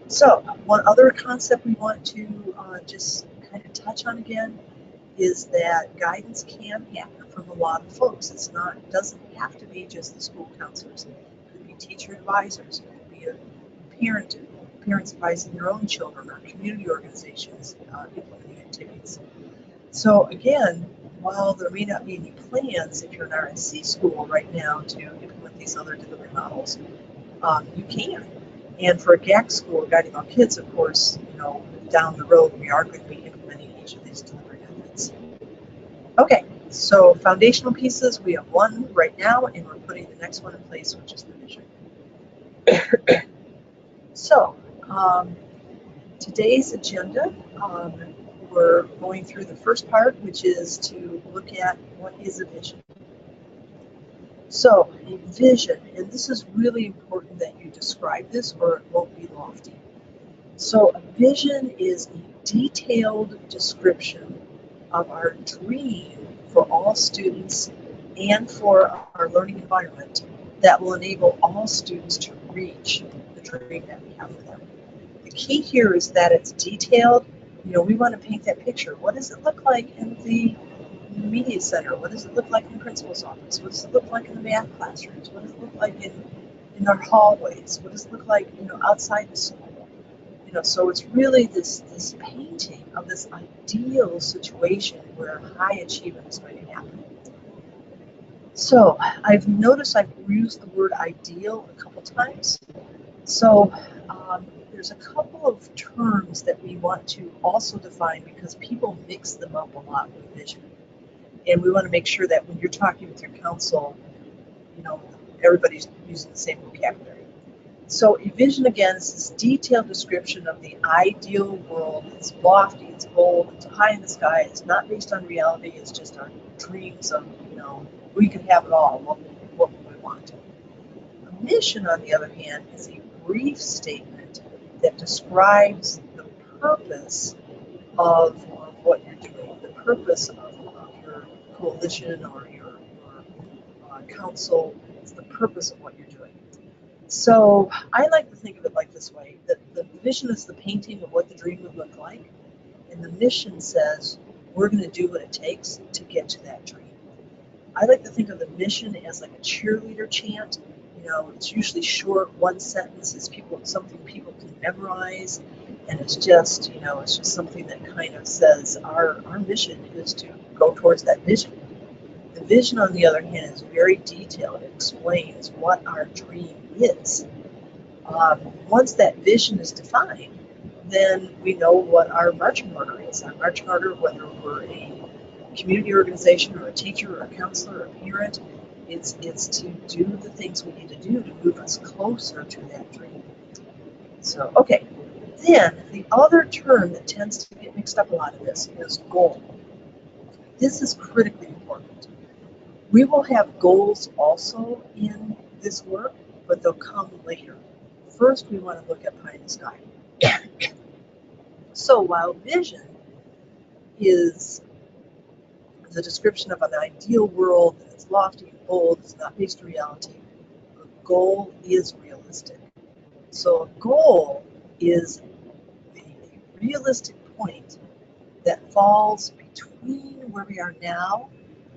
[SPEAKER 1] so one other concept we want to just kind of touch on again is that guidance can happen from a lot of folks. It doesn't have to be just the school counselors. It could be teacher advisors. It could be a parents advising their own children, or community organizations implementing activities. So again, while there may not be any plans if you're an RSC school right now to implement these other delivery models, you can. And for a GAK school, Guiding All Kids, of course, down the road we are going to be implementing each of these delivery methods. Okay, so foundational pieces, we have one right now, and we're putting the next one in place, which is the vision. So, today's agenda, we're going through the first part, which is to look at what is a vision. So, a vision, and this is really important that you describe this or it won't be lofty. So, a vision is a detailed description of our dream for all students and for our learning environment that will enable all students to reach the dream that we have for them. The key here is that it's detailed. We want to paint that picture. What does it look like in the media center? What does it look like in the principal's office? What does it look like in the math classrooms? What does it look like in our hallways? What does it look like, outside the school? So it's really this painting of this ideal situation where high achievement is going to happen. So I've noticed I've used the word ideal a couple times. So there's a couple of terms that we want to also define because people mix them up a lot with vision. And we want to make sure that when you're talking with your council, everybody's using the same vocabulary. So a vision, again, is this detailed description of the ideal world. It's lofty, it's bold, it's high in the sky. It's not based on reality. It's just our dreams of, we can have it all, what we want. A mission, on the other hand, is a brief statement that describes the purpose of what you're doing, the purpose of your coalition or your council. It's the purpose of what you're doing. So I like to think of it like this way, that the vision is the painting of what the dream would look like, and the mission says we're going to do what it takes to get to that dream. I like to think of the mission as like a cheerleader chant. It's usually short, one sentence, it's something people can memorize, and it's just something that kind of says our mission is to go towards that vision. The vision, on the other hand, is very detailed. It explains what our dream is. Once that vision is defined, then we know what our marching order is. Our marching order, whether we're a community organization or a teacher or a counselor or a parent, it's to do the things we need to do to move us closer to that dream. So, okay. Then, the other term that tends to get mixed up a lot of this is goal. This is critically important. We will have goals also in this work, but they'll come later. First, we want to look at pie in the sky. So while vision is the description of an ideal world, and it's lofty and bold, it's not based on reality, a goal is realistic. So a goal is a realistic point that falls between where we are now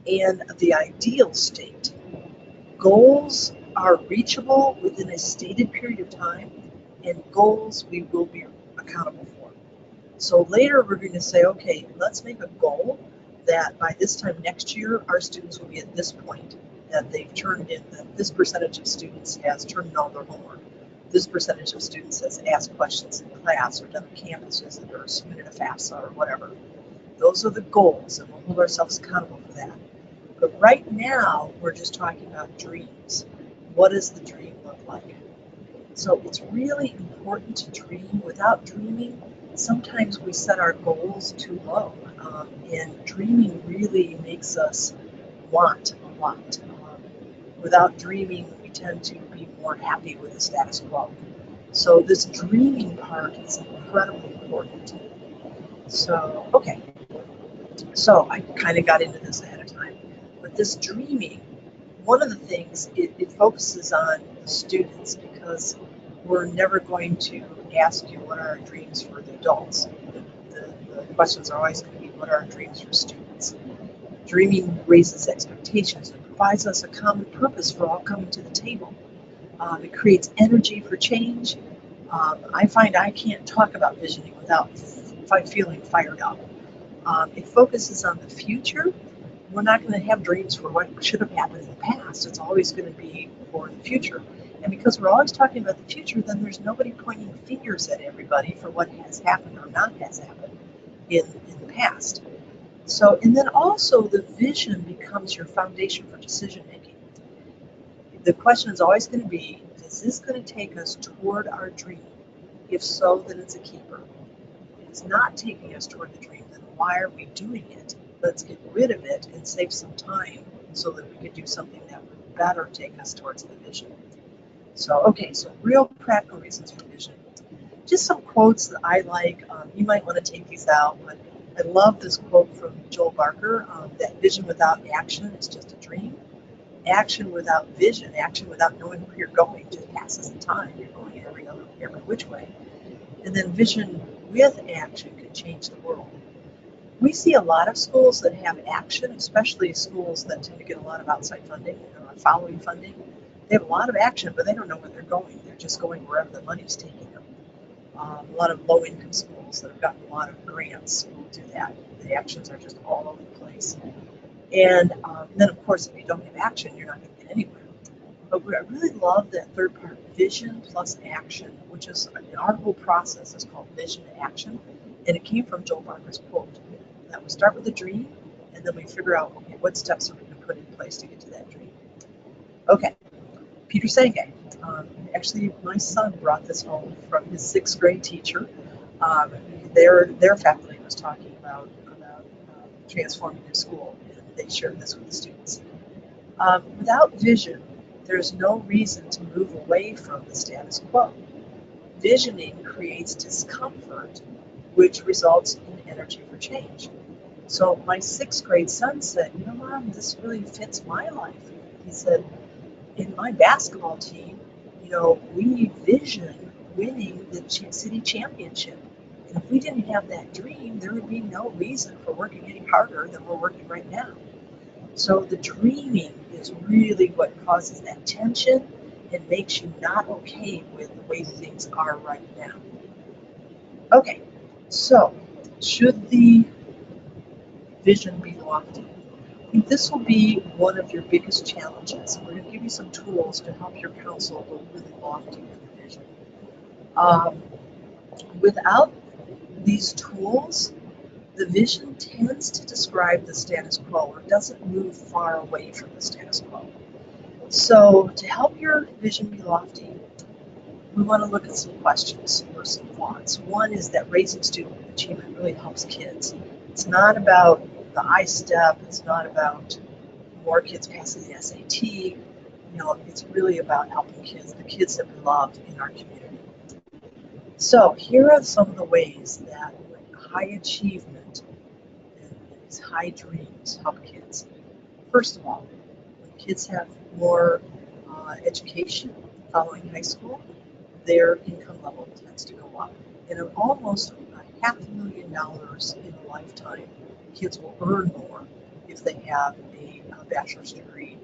[SPEAKER 1] and the ideal state. Goals are reachable within a stated period of time, and goals we will be accountable for. So later we're going to say, okay, let's make a goal that by this time next year, our students will be at this point, that they've turned in, that this percentage of students has turned in all their homework. This percentage of students has asked questions in class or done a campus visit or submitted a FAFSA or whatever. Those are the goals, and we'll hold ourselves accountable for that. But right now, we're just talking about dreams. What does the dream look like? So it's really important to dream. Without dreaming, sometimes we set our goals too low. And dreaming really makes us want a lot. Without dreaming, we tend to be more happy with the status quo. So this dreaming part is incredibly important. So, okay. So I kind of got into this ahead of time. But this dreaming, one of the things, it focuses on the students because we're never going to ask you what are our dreams for the adults. The questions are always going to be what are our dreams for students. Dreaming raises expectations. It provides us a common purpose for all coming to the table. It creates energy for change. I find I can't talk about visioning without feeling fired up. It focuses on the future. We're not going to have dreams for what should have happened in the past. It's always going to be for the future. And because we're always talking about the future, then there's nobody pointing fingers at everybody for what has happened or not has happened in the past. So, and then also the vision becomes your foundation for decision making. The question is always going to be, is this going to take us toward our dream? If so, then it's a keeper. If it's not taking us toward the dream, then why are we doing it? Let's get rid of it and save some time so that we could do something that would better take us towards the vision. So, okay, so real practical reasons for vision. Just some quotes that I like. You might want to take these out, but I love this quote from Joel Barker, that vision without action is just a dream. Action without vision, action without knowing where you're going, just passes the time. You're going every which way. And then vision with action can change the world. We see a lot of schools that have action, especially schools that tend to get a lot of outside funding or following funding. They have a lot of action, but they don't know where they're going. They're just going wherever the money's taking them. A lot of low-income schools that have gotten a lot of grants will do that. The actions are just all over the place. And then, of course, if you don't have action, you're not going to get anywhere. But I really love that third part, vision plus action, which is our whole process is called vision to action. And it came from Joel Barker's quote that we start with a dream, and then we figure out, okay, what steps are we going to put in place to get to that dream. Okay, Peter Senge. Actually, my son brought this home from his 6th grade teacher. Their faculty was talking about transforming their school, and they shared this with the students. Without vision, there's no reason to move away from the status quo. Visioning creates discomfort, which results in energy for change. So my 6th grade son said, you know, Mom, this really fits my life. He said, in my basketball team, you know, we vision winning the city championship. And if we didn't have that dream, there would be no reason for working any harder than we're working right now. So the dreaming is really what causes that tension and makes you not okay with the way things are right now. Okay, so should the vision be lofty? I think this will be one of your biggest challenges. We're going to give you some tools to help your council go really lofty with the vision. Without these tools, the vision tends to describe the status quo or doesn't move far away from the status quo. So to help your vision be lofty, we want to look at some questions or some thoughts. One is that raising student achievement really helps kids. It's not about the I-STEP, it's not about more kids passing the SAT, you know, it's really about helping kids, the kids that we love in our community. So here are some of the ways that high achievement and these high dreams help kids. First of all, when kids have more education following high school, their income level tends to go up. And almost $500,000 in a lifetime, kids will earn more if they have a bachelor's degree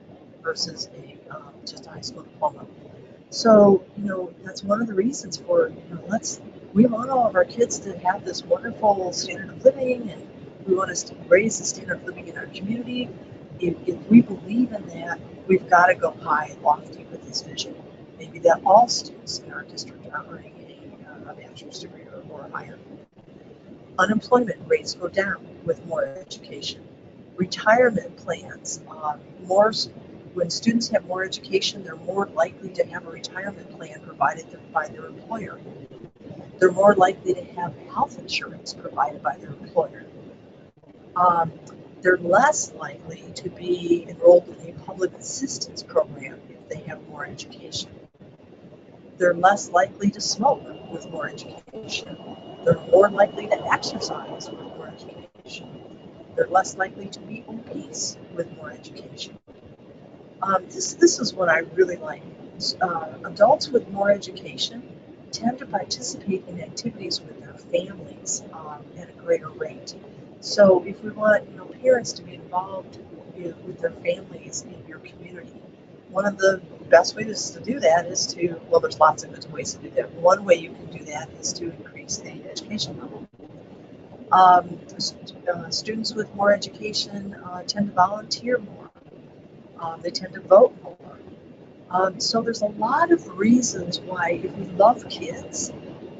[SPEAKER 1] versus just a high school diploma. So, you know, that's one of the reasons for, you know, we want all of our kids to have this wonderful standard of living, and we want to raise the standard of living in our community. If we believe in that, we've got to go high and lofty with this vision. Maybe that all students in our district are earning a bachelor's degree or higher. Unemployment rates go down with more education. Retirement plans, when students have more education, they're more likely to have a retirement plan provided by their employer. They're more likely to have health insurance provided by their employer. They're less likely to be enrolled in a public assistance program if they have more education. They're less likely to smoke with more education. They're more likely to exercise with more education. They're less likely to be obese with more education. This is what I really like. Adults with more education tend to participate in activities with their families at a greater rate. So if we want, you know, parents to be involved with their families in your community, one of the best ways to do that is to, well, there's lots of good ways to do that. One way you can do that is to increase the education level. Students with more education tend to volunteer more. They tend to vote more. So there's a lot of reasons why, if we love kids,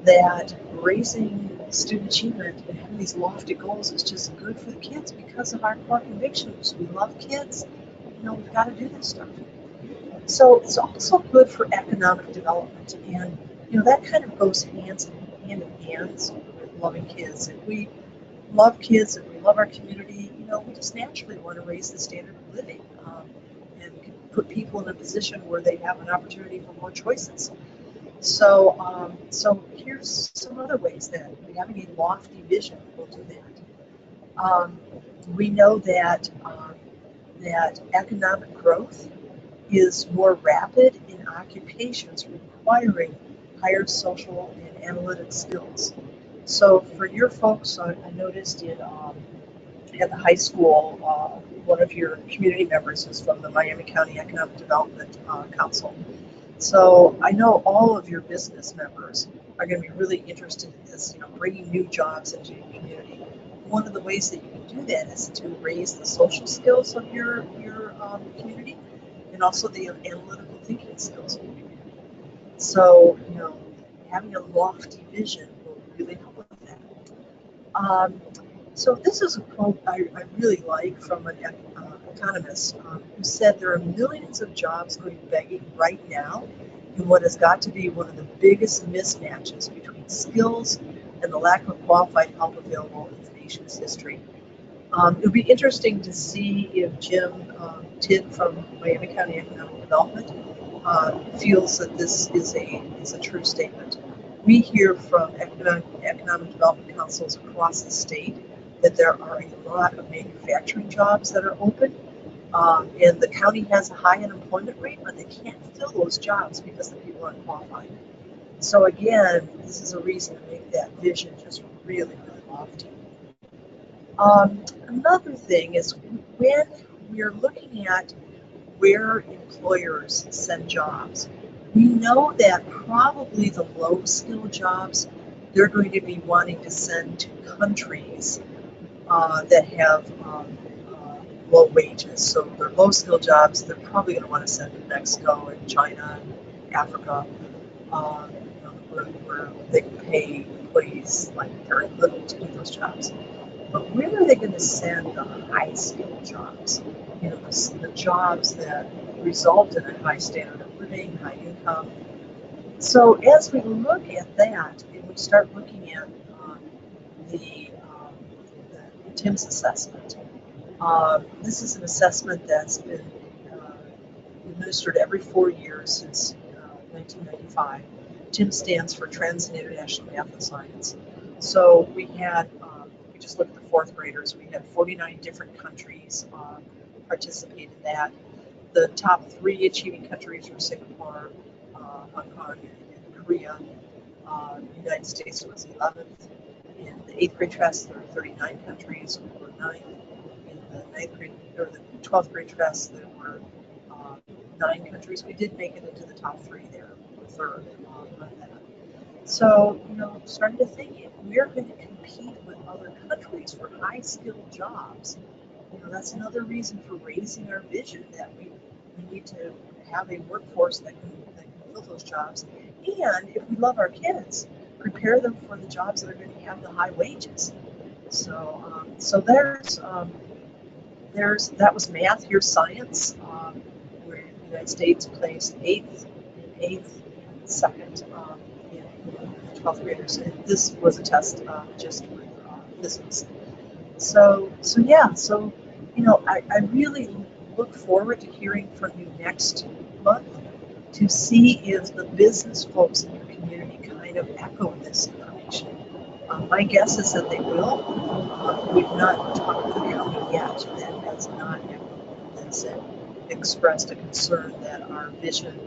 [SPEAKER 1] that raising student achievement and having these lofty goals is just good for the kids because of our core convictions. We love kids. We've got to do this stuff. So it's also good for economic development, and that kind of goes hand in hand with loving kids. If we love kids, if we love our community, we just naturally want to raise the standard of living and put people in a position where they have an opportunity for more choices. So here's some other ways that having a lofty vision will do that. We know that economic growth is more rapid in occupations requiring higher social and analytic skills. So for your folks, I noticed at the high school, one of your community members is from the Miami County Economic Development Council. So I know all of your business members are going to be really interested in this, bringing new jobs into your community. One of the ways that you can do that is to raise the social skills of your community and also the analytical thinking skills of your community. So, having a lofty vision will really help with that. So this is a quote I really like from an economist who said there are millions of jobs going begging right now in what has got to be one of the biggest mismatches between skills and the lack of qualified help available in the nation's history. It'll be interesting to see if Jim Tidd from Miami County Economic Development feels that this is a true statement. We hear from economic development councils across the state that there are a lot of manufacturing jobs that are open, and the county has a high unemployment rate, but they can't fill those jobs because the people aren't qualified. So again, this is a reason to make that vision just really, really lofty. Another thing is when we're looking at where employers send jobs, we know that probably the low-skill jobs, they're going to be wanting to send to countries that have low wages. So their low-skill jobs, they're probably going to want to send to Mexico and China and Africa, where they can pay employees like very little to do those jobs. But where are they going to send the high-skilled jobs? The jobs that result in a high standard of living, high income. So as we look at that, and we start looking at the TIMSS assessment, this is an assessment that's been administered every 4 years since 1995. TIMSS stands for Trends in International Math and Science. So we just looked at the fourth graders. We had 49 different countries participate in that. The top 3 achieving countries were Singapore, Hong Kong, and Korea. The United States was 11th. In the 8th grade test, there were 39 countries. We were 9th. In the 12th grade test, there were 9 countries. We did make it into the top 3 there. We were 3rd on that. So, starting to think if we're going to compete with other countries for high-skilled jobs, that's another reason for raising our vision that we need to have a workforce that can fill those jobs. And if we love our kids, prepare them for the jobs that are going to have the high wages. So that was math. Here's science, where the United States placed 8th and 2nd in the 12th graders. And this was a test just with physics. So I really look forward to hearing from you next month to see if the business folks in your community kind of echo this information. My guess is that they will. We've not talked to the county yet that has not echoed this and expressed a concern that our vision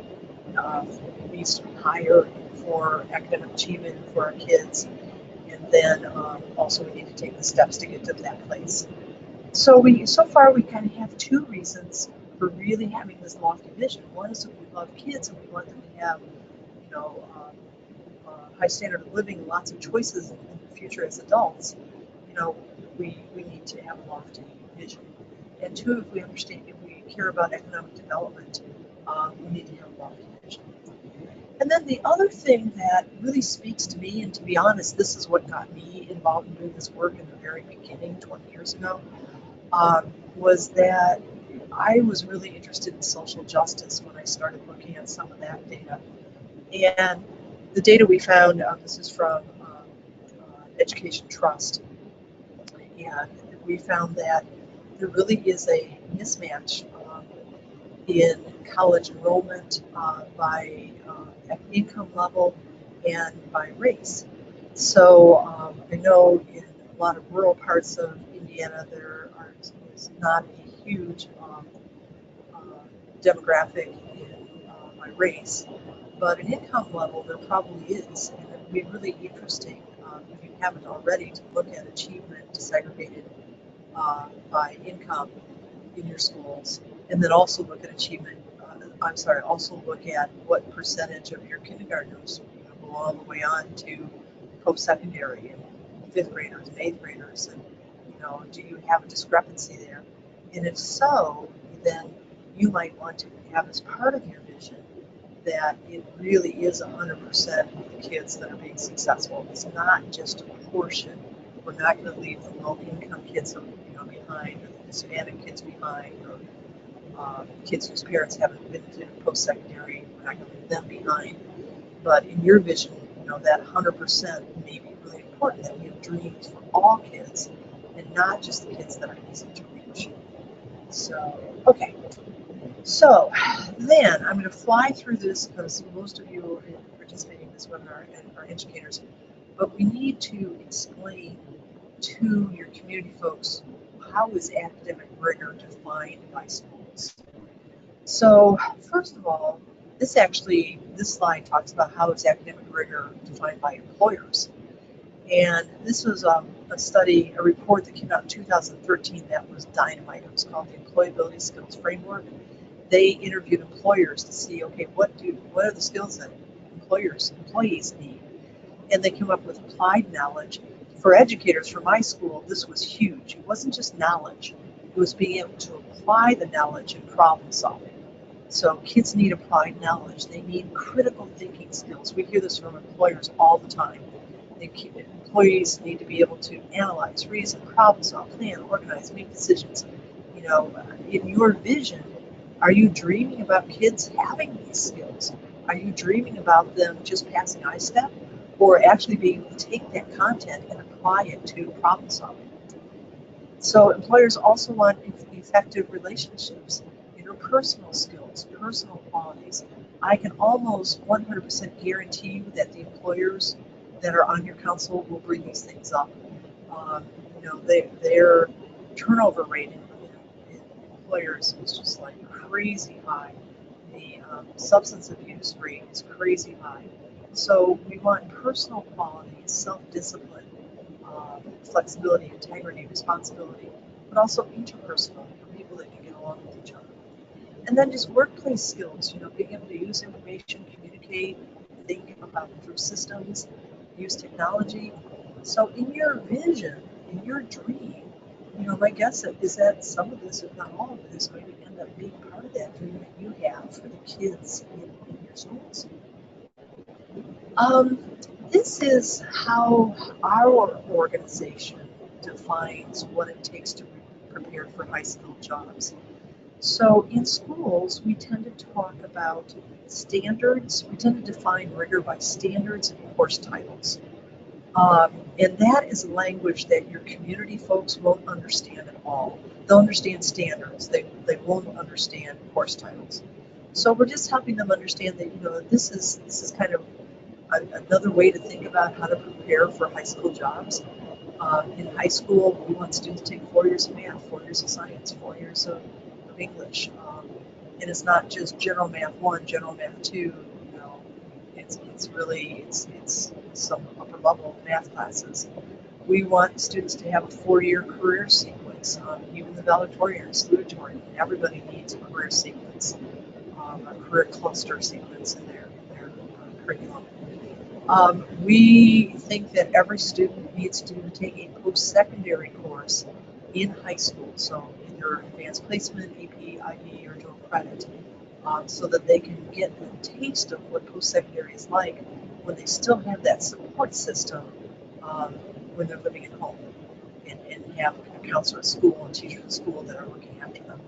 [SPEAKER 1] needs to be higher for academic achievement for our kids. And then also we need to take the steps to get to that place. So far we kind of have 2 reasons for really having this lofty vision. One is that we love kids and we want them to have, high standard of living, lots of choices in the future as adults. We need to have a lofty vision. And 2, if we care about economic development, we need to have a lofty vision. And then the other thing that really speaks to me, and to be honest, this is what got me involved in doing this work in the very beginning, 20 years ago, was that I was really interested in social justice when I started looking at some of that data. And the data we found, this is from Education Trust, and we found that there really is a mismatch in college enrollment by income level and by race. So I know in a lot of rural parts of Indiana there is not a huge demographic by race, but an income level there probably is, and it would be really interesting if you haven't already to look at achievement disaggregated by income in your schools, and then also look at achievement. Also look at what percentage of your kindergartners go all the way on to post-secondary and fifth graders and eighth graders, and do you have a discrepancy there? And if so, then you might want to have as part of your vision that it really is 100% of the kids that are being successful. It's not just a portion. We're not going to leave the low-income kids behind, or the Hispanic kids behind, or kids whose parents haven't been to post-secondary. We're not going to leave them behind. But in your vision, that 100% may be really important, that we have dreams for all kids and not just the kids that are easy to reach. So, okay. So then I'm going to fly through this because most of you participating in this webinar are educators, but we need to explain to your community folks how is academic rigor defined by schools. So first of all, this slide talks about how is academic rigor defined by employers. And this was a report that came out in 2013 that was dynamite. It was called the Employability Skills Framework. They interviewed employers to see, okay, what are the skills that employees need? And they came up with applied knowledge. For educators, for my school, this was huge. It wasn't just knowledge. It was being able to apply the knowledge in problem solving. So kids need applied knowledge. They need critical thinking skills. We hear this from employers all the time. Employees need to be able to analyze, reason, problem solve, plan, organize, make decisions. In your vision, are you dreaming about kids having these skills? Are you dreaming about them just passing ISTEP, or actually being able to take that content and apply it to problem solving? So employers also want effective relationships, interpersonal skills, personal qualities. I can almost 100% guarantee you that the employers that are on your council will bring these things up. Their turnover rate in employers is just like crazy high. The substance abuse rate is crazy high. So we want personal qualities, self-discipline, flexibility, integrity, responsibility, but also interpersonal, people that can get along with each other. And then just workplace skills, being able to use information, communicate, think about through systems, use technology. So in your vision, in your dream, my guess is that some of this, if not all of it, is going to end up being part of that dream that you have for the kids in your schools. This is how our organization defines what it takes to prepare for high school jobs. So in schools, we tend to talk about standards. We tend to define rigor by standards and course titles. And that is language that your community folks won't understand at all. They'll understand standards. They won't understand course titles. So we're just helping them understand that, this is kind of another way to think about how to prepare for high school jobs. In high school, we want students to take 4 years of math, 4 years of science, 4 years of English. And it's not just general math 1, general math 2. It's some upper level math classes. We want students to have a 4-year career sequence, even the valedictorian, salutatorian. Everybody needs a career sequence, a career cluster sequence in their curriculum. We think that every student needs to take a post-secondary course in high school, so either advanced placement, AP, IB, or dual credit. so that they can get a taste of what post-secondary is like when they still have that support system when they're living at home and have a counselor at school and teachers at school that are looking after them.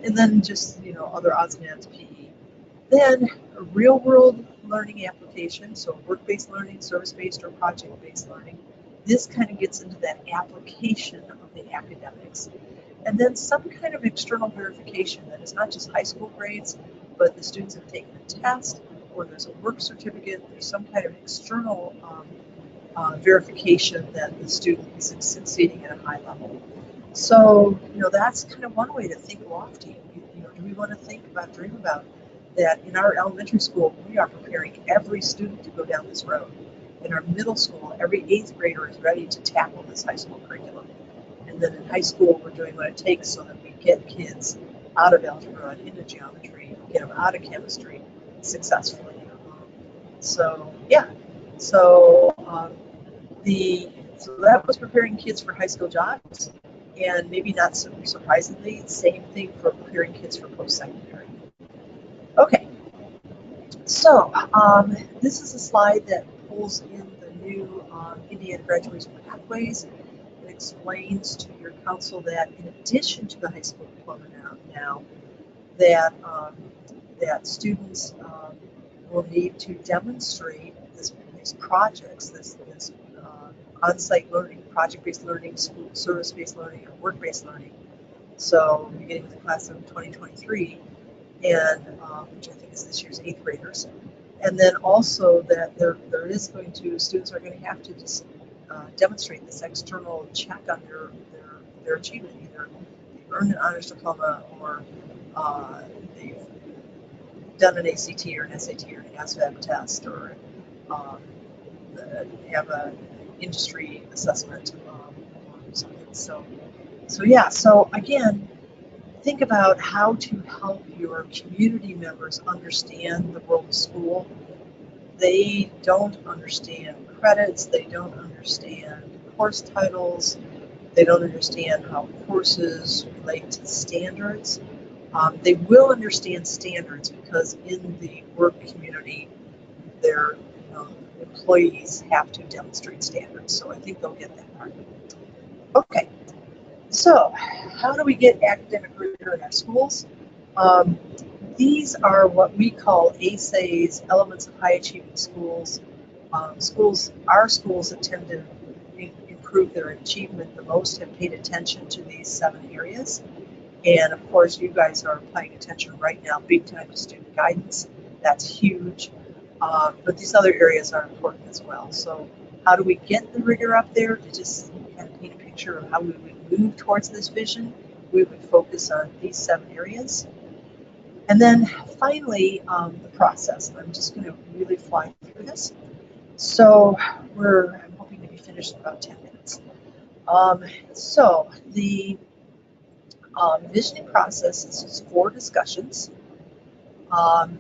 [SPEAKER 1] And then just, other odds and ends, PE. Then a real-world learning application, so work-based learning, service-based, or project-based learning. This kind of gets into that application of the academics. And then some kind of external verification that is not just high school grades, but the students have taken a test, or there's a work certificate, there's some kind of external verification that the student is succeeding at a high level. So, that's kind of one way to think lofty. Do we want to dream about that in our elementary school, we are preparing every student to go down this road. In our middle school, every 8th grader is ready to tackle this high school curriculum. And then in high school, we're doing what it takes so that we get kids out of algebra and into geometry, get them out of chemistry successfully. So that was preparing kids for high school jobs, and maybe not so surprisingly, same thing for preparing kids for post-secondary. Okay, so this is a slide that pulls in the new Indiana graduation pathways. It explains to your council that in addition to the high school diploma now that students will need to demonstrate these projects, this on-site learning, project-based learning, school service-based learning, or work-based learning. So beginning with the class of 2023, and which I think is this year's 8th graders, and then also that students are going to have to just demonstrate this external check on their achievement. Either they've earned an honors diploma, or they've done an ACT or an SAT or an ASVAB test, or have an industry assessment or something. So again, think about how to help your community members understand the world of school. They don't understand credits, they don't understand course titles, they don't understand how courses relate to standards. They will understand standards because in the work community, their employees have to demonstrate standards. So I think they'll get that part. Okay, so how do we get academic rigor in our schools? These are what we call ACEs, elements of high achieving schools. Our schools that tend to improve their achievement the most have paid attention to these 7 areas. And of course, you guys are paying attention right now, big time, to student guidance. That's huge. But these other areas are important as well. So how do we get the rigor up there? To just kind of paint a picture of how we would move towards this vision, we would focus on these 7 areas. And then finally, the process. I'm just going to really fly through this. So I'm hoping to be finished in about 10 minutes. So the visioning process is 4 discussions.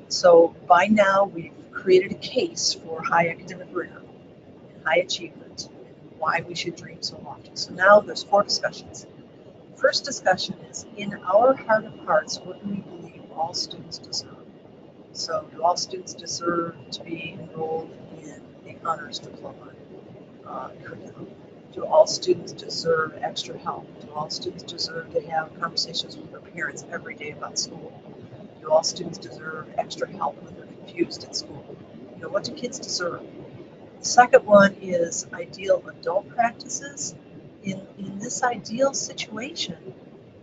[SPEAKER 1] So by now we've created a case for high academic rigor and high achievement and why we should dream so lofty. So now there's 4 discussions. First discussion is, in our heart of hearts, what do we believe all students deserve? So do all students deserve to be enrolled in the honors diploma curriculum? Do all students deserve extra help? Do all students deserve to have conversations with their parents every day about school? Do all students deserve extra help when they're confused at school? What do kids deserve? The second one is ideal adult practices. In this ideal situation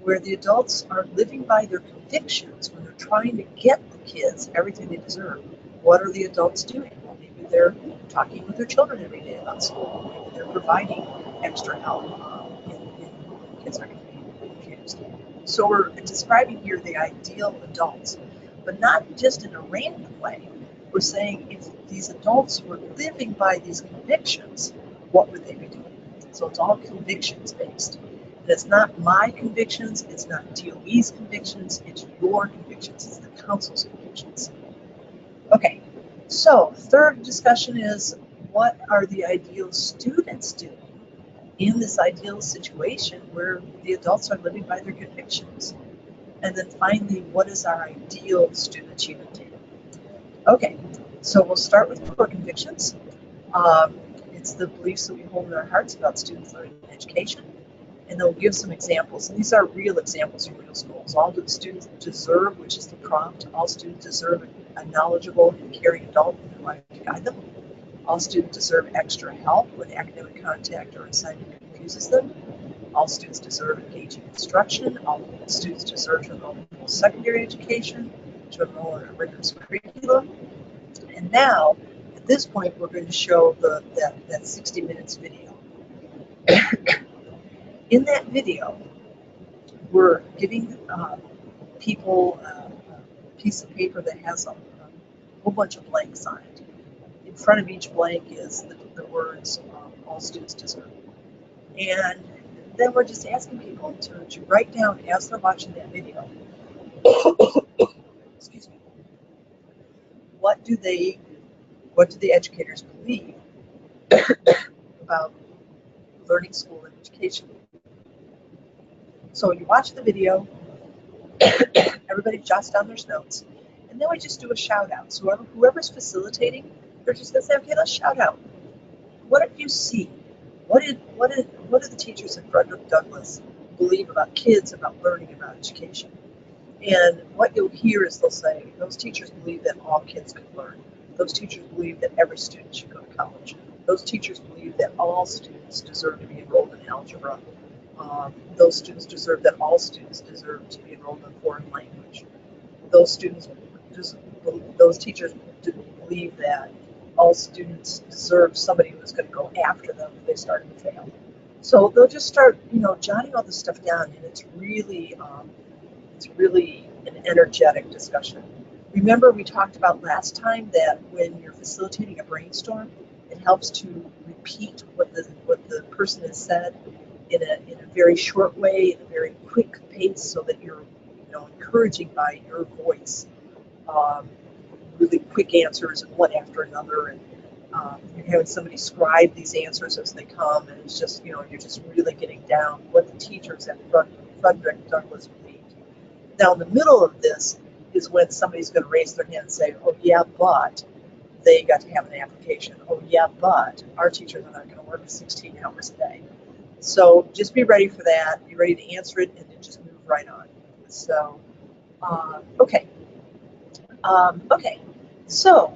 [SPEAKER 1] where the adults are living by their convictions, when they're trying to get the kids everything they deserve, what are the adults doing? Well, maybe they're talking with their children every day about school. Maybe they're providing extra help when kids are confused. So we're describing here the ideal adults, but not just in a random way. We're saying if these adults were living by these convictions, what would they be doing? So it's all convictions based. And it's not my convictions, it's not DOE's convictions, it's your convictions, it's the council's convictions. Okay, so third discussion is, what are the ideal students doing in this ideal situation where the adults are living by their convictions? And then finally, what is our ideal student achievement data? Okay, so we'll start with core convictions. It's the beliefs that we hold in our hearts about students learning and education. And they'll give some examples. And these are real examples from real schools. All the students deserve, which is the prompt, all students deserve a knowledgeable and caring adult in their life to guide them. All students deserve extra help when academic contact or assignment confuses them. All students deserve engaging instruction. All students deserve to enroll in post-secondary education, to enroll in a rigorous curriculum. And now, at this point, we're going to show that 60 minutes video. In that video, we're giving people a piece of paper that has a whole bunch of blanks on it. In front of each blank is the words all students deserve. And then we're just asking people to write down as they're watching that video, excuse me, what do the educators believe about learning, school, and education? So you watch the video, everybody jots down their notes, and then we just do a shout out. So whoever's facilitating, they're just gonna say, okay, let's shout out. What did you see? What did the teachers in Frederick Douglass believe about kids, about learning, about education? And what you'll hear is they'll say, those teachers believe that all kids could learn. Those teachers believe that every student should go to college. Those teachers believe that all students deserve to be enrolled in algebra. Those students deserve that all students deserve to be enrolled in a foreign language. Those teachers believe that all students deserve somebody who's going to go after them if they start to fail. So they'll just start, jotting all this stuff down, and it's really an energetic discussion. Remember, we talked about last time that when you're facilitating a brainstorm, it helps to repeat what the person has said in a very short way, in a very quick pace, so that you're encouraging by your voice really quick answers and one after another, and you're having somebody scribe these answers as they come, and it's just you're just really getting down what the teachers at Frederick Douglass believed. Now, in the middle of this is when somebody's going to raise their hand and say, oh yeah, but they got to have an application. Oh yeah, but our teachers are not going to work 16 hours a day. So just be ready for that. Be ready to answer it, and then just move right on. So, okay. Okay. So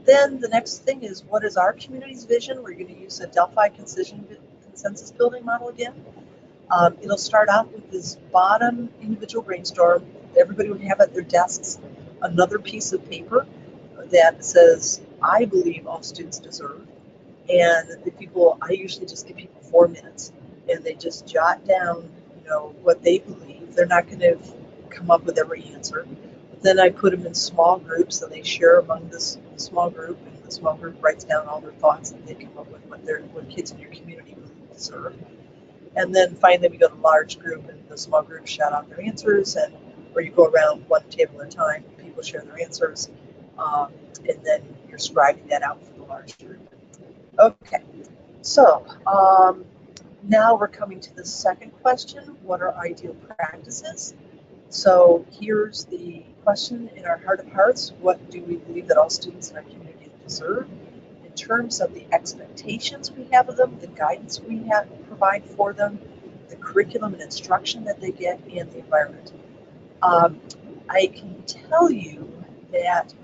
[SPEAKER 1] then the next thing is, what is our community's vision? We're going to use a Delphi consensus building model again. It'll start out with this bottom individual brainstorm. Everybody would have at their desks another piece of paper that says, I believe all students deserve. And I usually just give people 4 minutes, and they just jot down, what they believe. They're not going to come up with every answer. But then I put them in small groups, and they share among this small group, and the small group writes down all their thoughts, and they come up with what kids in your community believe deserve. And then finally we go to large group, and the small group shout out their answers, or you go around one table at a time, people share their answers, and then you're scribing that out for the large group. Okay, so now we're coming to the second question. What are ideal practices? So here's the question in our heart of hearts. What do we believe that all students in our community deserve? In terms of the expectations we have of them, the guidance we provide for them, the curriculum and instruction that they get, and the environment. I can tell you that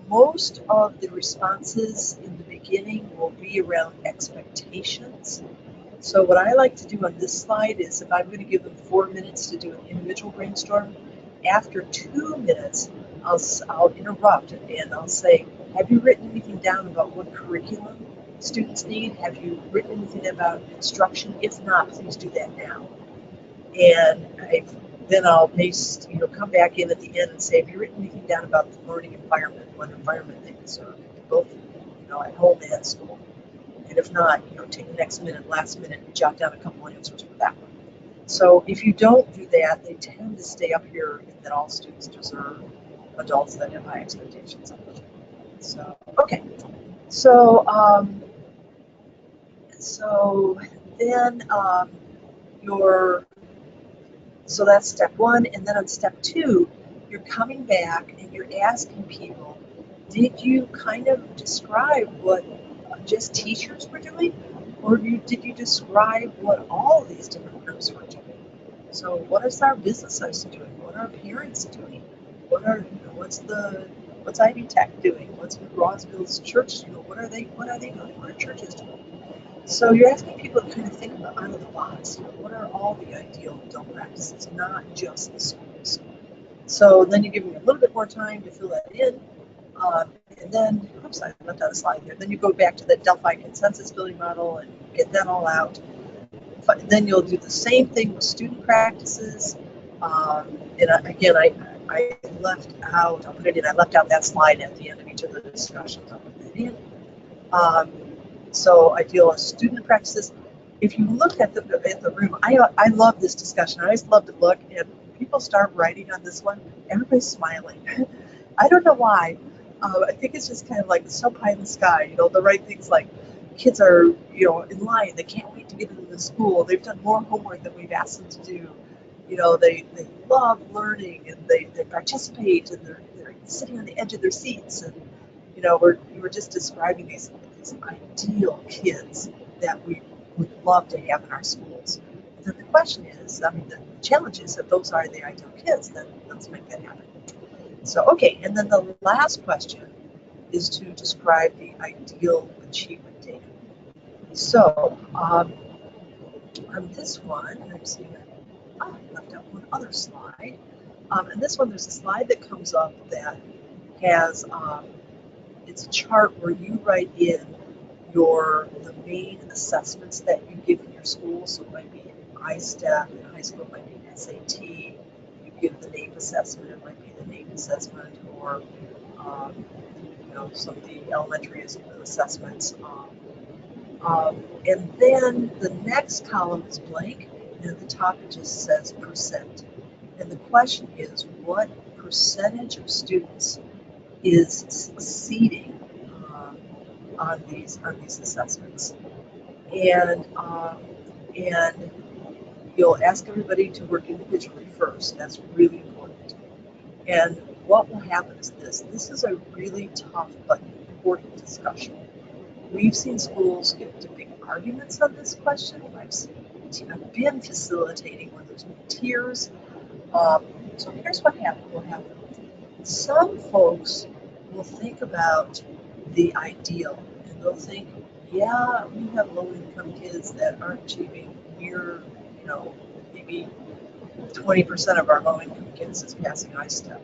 [SPEAKER 1] most of the responses in the beginning will be around expectations. So what I like to do on this slide is, if I'm going to give them 4 minutes to do an individual brainstorm, after 2 minutes, I'll interrupt and I'll say, have you written anything down about what curriculum students need? Have you written anything about instruction? If not, please do that now. And then I'll come back in at the end and say, have you written anything down about the learning environment, what environment they deserve, both at home and school? And if not, take the next last minute, and jot down a couple answers for that one. So if you don't do that, they tend to stay up here in that all students deserve adults that have high expectations of them. So, okay. So, then So that's step one. And then on step two, you're coming back and you're asking people, did you kind of describe what just teachers were doing? Or did you describe what all of these different groups were doing? So what is our business owners doing? What are parents doing? What's Ivy Tech doing? What's Roseville's church doing? What are they doing? What are churches doing? So you're asking people to kind of think about out of the box. What are all the ideal adult practices, not just the schools? So then you give them a little bit more time to fill that in. And then, oops, I left out a slide there. Then you go back to the Delphi consensus building model and get that all out. But then you'll do the same thing with student practices. Again, I left out, I'll put it in, I left out that slide at the end of each of the discussions. I'll put that in. So I feel a student practices. If you look at the room, I love this discussion. I always love to look, and people start writing on this one. Everybody's smiling. I don't know why. I think it's just kind of like so pie in the sky. The right things like kids are, in line. They can't wait to get into the school. They've done more homework than we've asked them to do. They love learning and they participate and they're sitting on the edge of their seats. And, we're just describing these ideal kids that we would love to have in our schools. And then the question is, the challenge is that those are the ideal kids, then let's make that happen. So, okay, and then the last question is to describe the ideal achievement data. So, on this one, I'm seeing I left out one other slide. And this one, there's a slide that comes up that has, it's a chart where you write in the main assessments that you give in your school. So it might be ISTEP, in high school it might be an SAT. You give the NAEP assessment, it might be the NAEP assessment, or some of the elementary assessments. And then the next column is blank, and at the top it just says percent. And the question is, what percentage of students is succeeding on these assessments? And you'll ask everybody to work individually first. That's really important. And what will happen is this is a really tough but important discussion. We've seen schools get into big arguments on this question. I've been facilitating where there's been tears. So here's what will happen. Some folks will think about the ideal, and they'll think, yeah, we have low-income kids that aren't achieving near, maybe 20% of our low-income kids is passing ISTEP.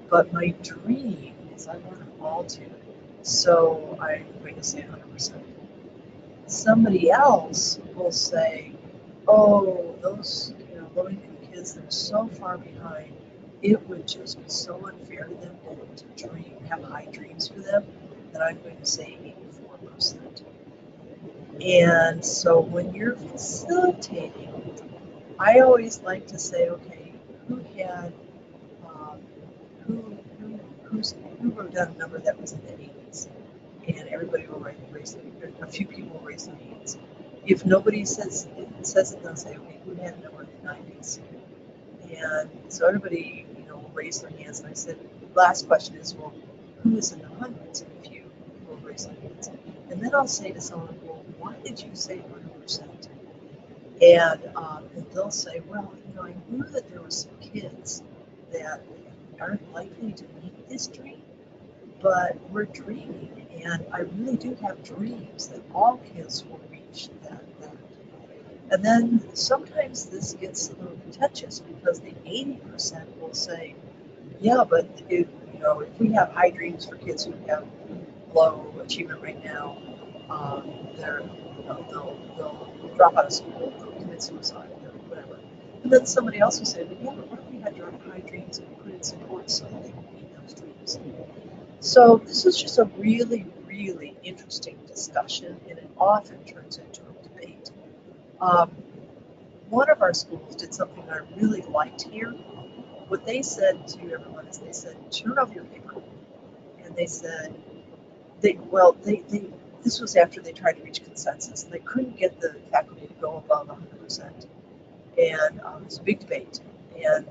[SPEAKER 1] But my dream is I want them all to. So I'm going to say 100%. Somebody else will say, oh, those low-income kids that are so far behind, it would just be so unfair to them to have high dreams for them that I'm going to say 84%. And so when you're facilitating, I always like to say, okay, who wrote down a number that was in the 80s? And everybody will raise a few people will raise their hands. If nobody says it, they'll say, okay, who had a number in the 90s? And so everybody, will raise their hands. And I said, last question is, well, who is in the hundreds? And a few will raise their hands. And then I'll say to someone, well, why did you say 100%? And they'll say, well, I knew that there were some kids that aren't likely to meet this dream, but we're dreaming, and I really do have dreams that all kids will reach that. And then sometimes this gets a little contentious because the 80% will say, yeah, but if we have high dreams for kids who have low achievement right now, they'll drop out of school, they'll commit suicide, or whatever. And then somebody else will say, but yeah, but what if we had high dreams and we put in support so that they can meet those dreams? So this is just a really, really interesting discussion, and it often turns into a debate. One of our schools did something I really liked here. What they said to everyone is they said, turn over your paper. And they said, this was after they tried to reach consensus. They couldn't get the faculty to go above 100%. And it was a big debate. And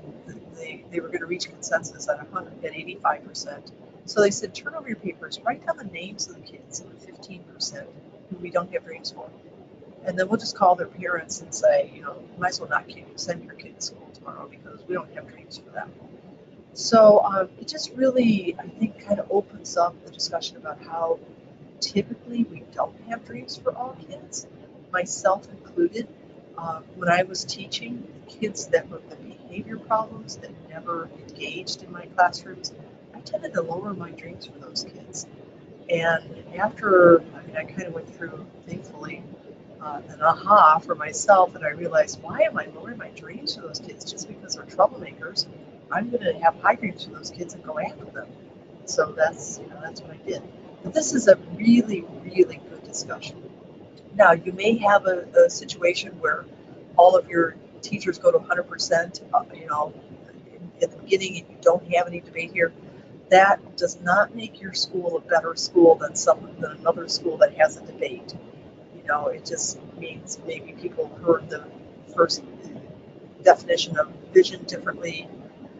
[SPEAKER 1] they were going to reach consensus at 185%. So they said, turn over your papers, write down the names of the kids, the 15% who we don't have dreams for. And then we'll just call their parents and say, you might as well not send your kid to school tomorrow because we don't have dreams for them. So it just really, I think, kind of opens up the discussion about how typically we don't have dreams for all kids, myself included. When I was teaching, the kids that were the behavior problems that never engaged in my classrooms, I tended to lower my dreams for those kids. And after, I kind of went through, thankfully, an aha for myself, and I realized, why am I lowering my dreams for those kids just because they're troublemakers? I'm going to have high dreams for those kids and go after them. So that's what I did. But this is a really, really good discussion. Now, you may have a situation where all of your teachers go to 100%, in the beginning, and you don't have any debate here. That does not make your school a better school than another school that has a debate. It just means maybe people heard the first definition of vision differently.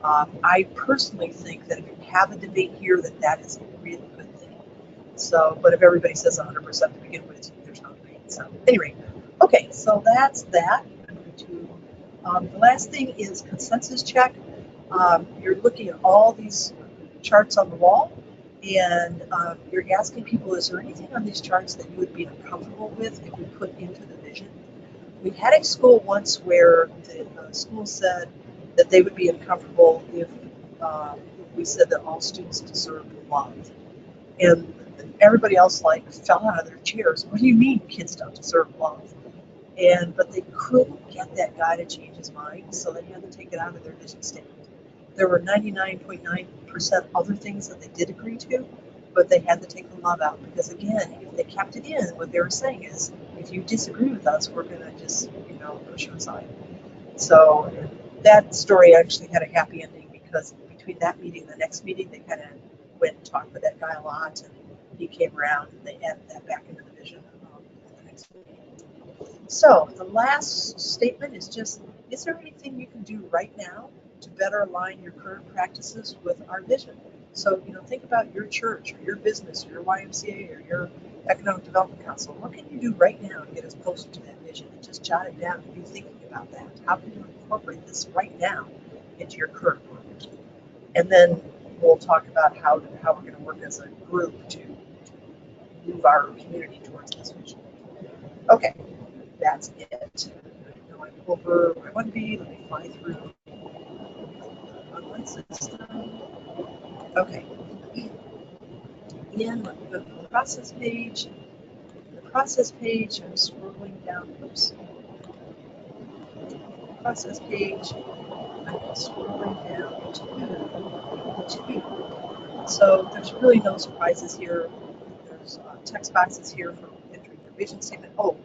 [SPEAKER 1] I personally think that if you have a debate here, that is a really good thing. So, but if everybody says 100% to begin with, there's no debate. So, anyway, okay, so that's that. I'm going to. The last thing is consensus check. You're looking at all these charts on the wall, and you're asking people, is there anything on these charts that you would be uncomfortable with if we put into the vision? We had a school once where the school said that they would be uncomfortable if we said that all students deserve love. And everybody else fell out of their chairs. What do you mean kids don't deserve love? But they couldn't get that guy to change his mind, so they had to take it out of their vision statement. There were 99.9% other things that they did agree to, but they had to take the love out because, again, if they kept it in, what they were saying is, if you disagree with us, we're going to just, push you aside. So that story actually had a happy ending because between that meeting and the next meeting, they kind of went and talked with that guy a lot, and he came around and they added that back into the vision at the next meeting. So the last statement is just, is there anything you can do right now to better align your current practices with our vision? So, think about your church or your business or your YMCA or your Economic Development Council. What can you do right now to get us closer to that vision? And just jot it down and be thinking about that. How can you incorporate this right now into your current work? And then we'll talk about how we're going to work as a group to move our community towards this vision. Okay, that's it. Now I'm over where I want to be. Let me fly through online system. Okay. Again, let me go to the process page. The process page, I'm scrolling down. Oops. Process page. I'm scrolling down to be. So there's really no surprises here. There's text boxes here for entering your vision statement. Oh,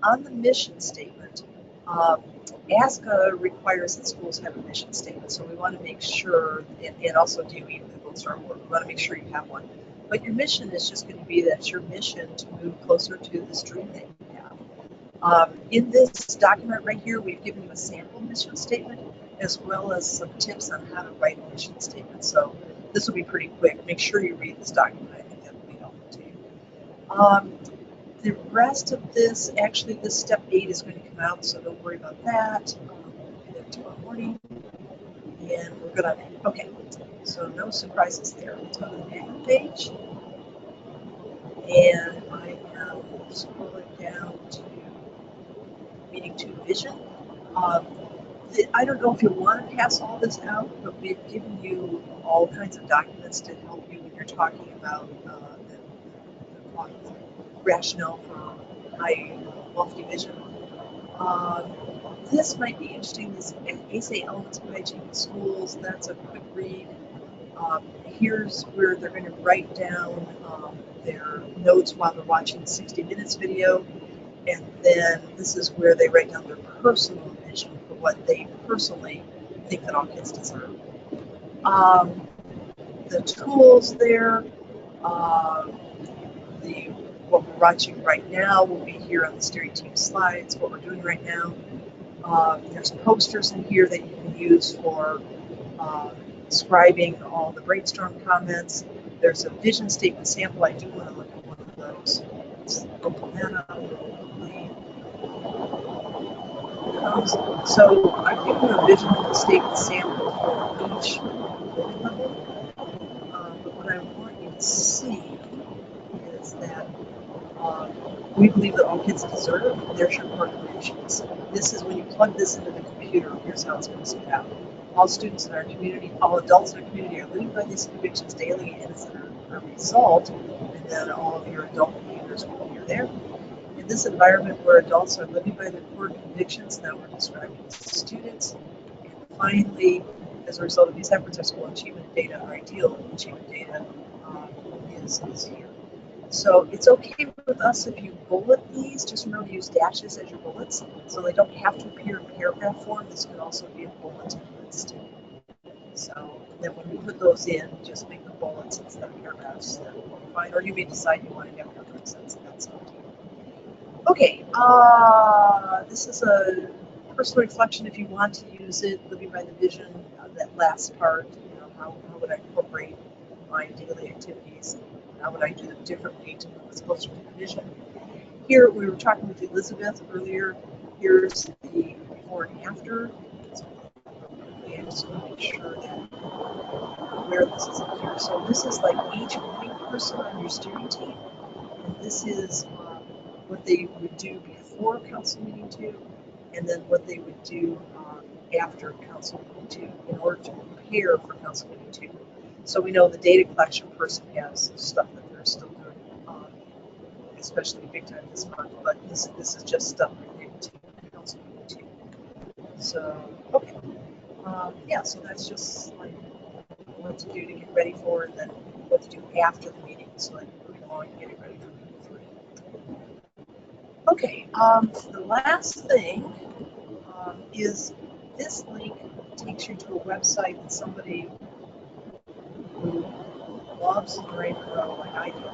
[SPEAKER 1] on the mission statement, ASCA requires that schools have a mission statement, so we want to make sure, and also DOE, the Gold Star Award, we want to make sure you have one. But your mission is just going to be that's your mission to move closer to this dream that you have. In this document right here, we've given you a sample mission statement as well as some tips on how to write a mission statement. So this will be pretty quick. Make sure you read this document. I think that will be helpful to you. The rest of this, actually, this step 8 is going to come out, so don't worry about that. We'll do that tomorrow morning. And we're going to, okay, so no surprises there. Let's go to the manual page. And I am scrolling down to meeting 2 vision. I don't know if you want to pass all this out, but we've given you all kinds of documents to help you when you're talking about the rationale for high lofty vision. This might be interesting. This ASA Elements of High Achieving Schools, that's a quick read. Here's where they're going to write down their notes while they're watching the 60 Minutes video. And then this is where they write down their personal vision for what they personally think that all kids deserve. The tools there, what we're watching right now will be here on the steering team slides, what we're doing right now. There's posters in here that you can use for describing all the brainstorm comments. There's a vision statement sample. I do want to look at one of those. Let's open that up. So I've given a vision statement sample for each grade level. But what I want you to see is that we believe that all kids deserve their share of contributions. This is when you plug this into the computer, here's how it's going to spit out. All students in our community, all adults in our community are living by these convictions daily, and as a result, and then all of your adult behaviors will appear there. In this environment where adults are living by their core convictions, now we're describing students. And finally, as a result of these efforts, our school achievement data, our ideal achievement data is here. So it's okay with us if you bullet these. Just remember to use dashes as your bullets, so they don't have to appear in paragraph form. This could also be a bulletin list. So then when we put those in, just make the bullets instead of paragraphs. That will be fine. Or you may decide you want to have paragraphs. That's up to you. Okay, this is a personal reflection if you want to use it, living by the vision, that last part, how would I incorporate my daily activities? How would I do them differently to move us closer to the vision? Here, we were talking with Elizabeth earlier. Here's the before and after. I just want to make sure that where this is in here. So this is like each point person on your steering team. And this is what they would do before council meeting 2, and then what they would do after council meeting 2 in order to prepare for council meeting 2. So we know the data collection person has stuff that they're still doing, especially big time this month, but this is just stuff related to council meeting 2. So, okay. Yeah, so that's just like what to do to get ready for, and then what to do after the meeting, so like moving along and getting ready for meeting 3. Okay, the last thing is this link takes you to a website that somebody who loves Lorraine Monroe, like I do,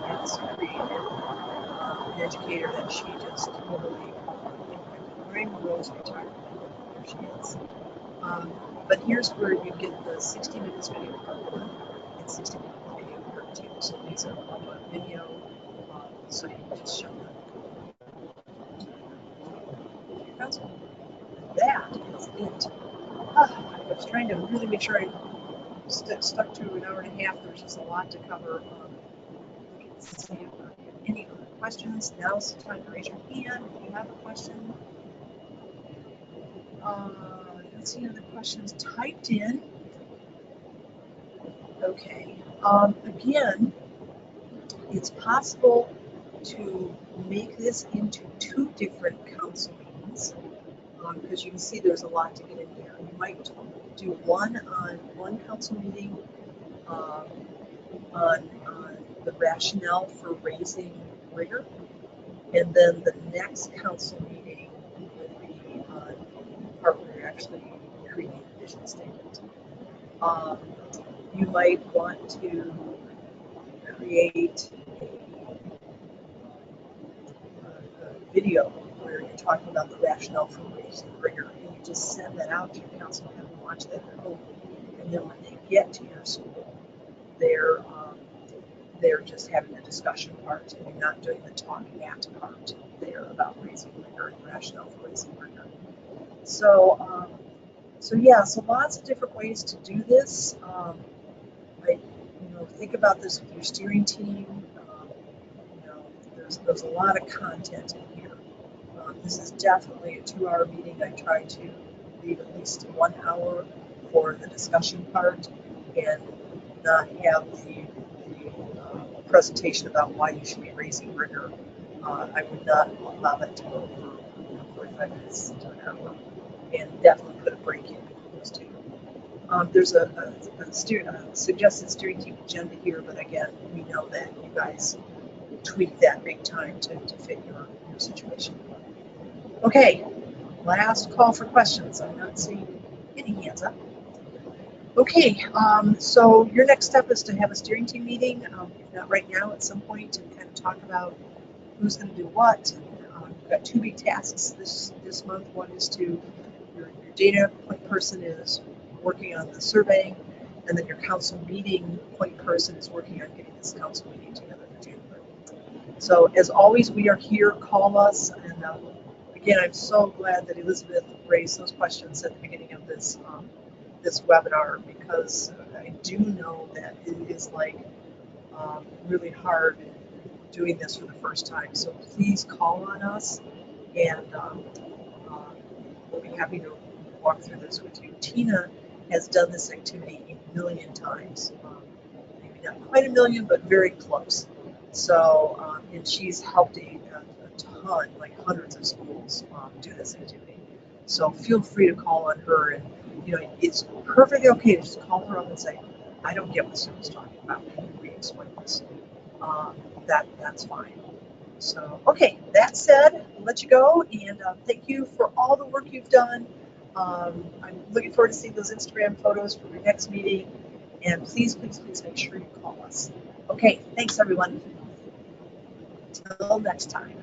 [SPEAKER 1] has created, an educator that she just totally impacted. Lorraine Monroe's retired. There she is. But here's where you get the 60 minutes video part 1 and 60 minutes video part 2. So these are all on video, so you can just show them. That is it. I was trying to really make sure I stuck to an hour and a half. There's just a lot to cover. Let's see if I have any other questions. Now's the time to raise your hand if you have a question. I don't see any other questions typed in. Okay. Again, it's possible to make this into 2 different council meetings. Because you can see there's a lot to get in here. You might do one on one council meeting on the rationale for raising rigor, and then the next council meeting would be on the part where you're actually creating a vision statement. You might want to create a video where you're talking about the rationale for raising rigor, and you just send that out to your council and have them watch that at home. And then when they get to your school, they're just having a discussion part, and you're not doing the talking at part there about raising rigor and rationale for raising rigor. So, yeah, so lots of different ways to do this. Think about this with your steering team. There's a lot of content in here. This is definitely a 2-hour meeting. I try to leave at least 1 hour for the discussion part and not have the presentation about why you should be raising rigor. I would not allow that to go for 45 minutes to an hour, and definitely put a break in between those 2. There's a suggested steering team agenda here, but again, we know that you guys tweak that big time to fit your situation. Okay, last call for questions. I'm not seeing any hands up. Okay, so your next step is to have a steering team meeting, if not right now, at some point, to kind of talk about who's going to do what, and we've got two big tasks this month. One is to your data point person is working on the surveying, and then your council meeting point person is working on getting this council meeting together for January. So as always, we are here. Call us, and again, I'm so glad that Elizabeth raised those questions at the beginning of this this webinar, because I do know that it is like really hard doing this for the first time. So please call on us, and we'll be happy to walk through this with you. Tina has done this activity a million times. Maybe not quite a million, but very close. So, and she's helped a ton, like hundreds of schools, do this activity. So feel free to call on her, and it's perfectly okay to just call her up and say, I don't get what Sue's talking about. Can you re-explain this? That's fine. So, okay, that said, I'll let you go, and thank you for all the work you've done. I'm looking forward to seeing those Instagram photos for your next meeting, and please, please, please make sure you call us. Okay, thanks everyone. Till next time.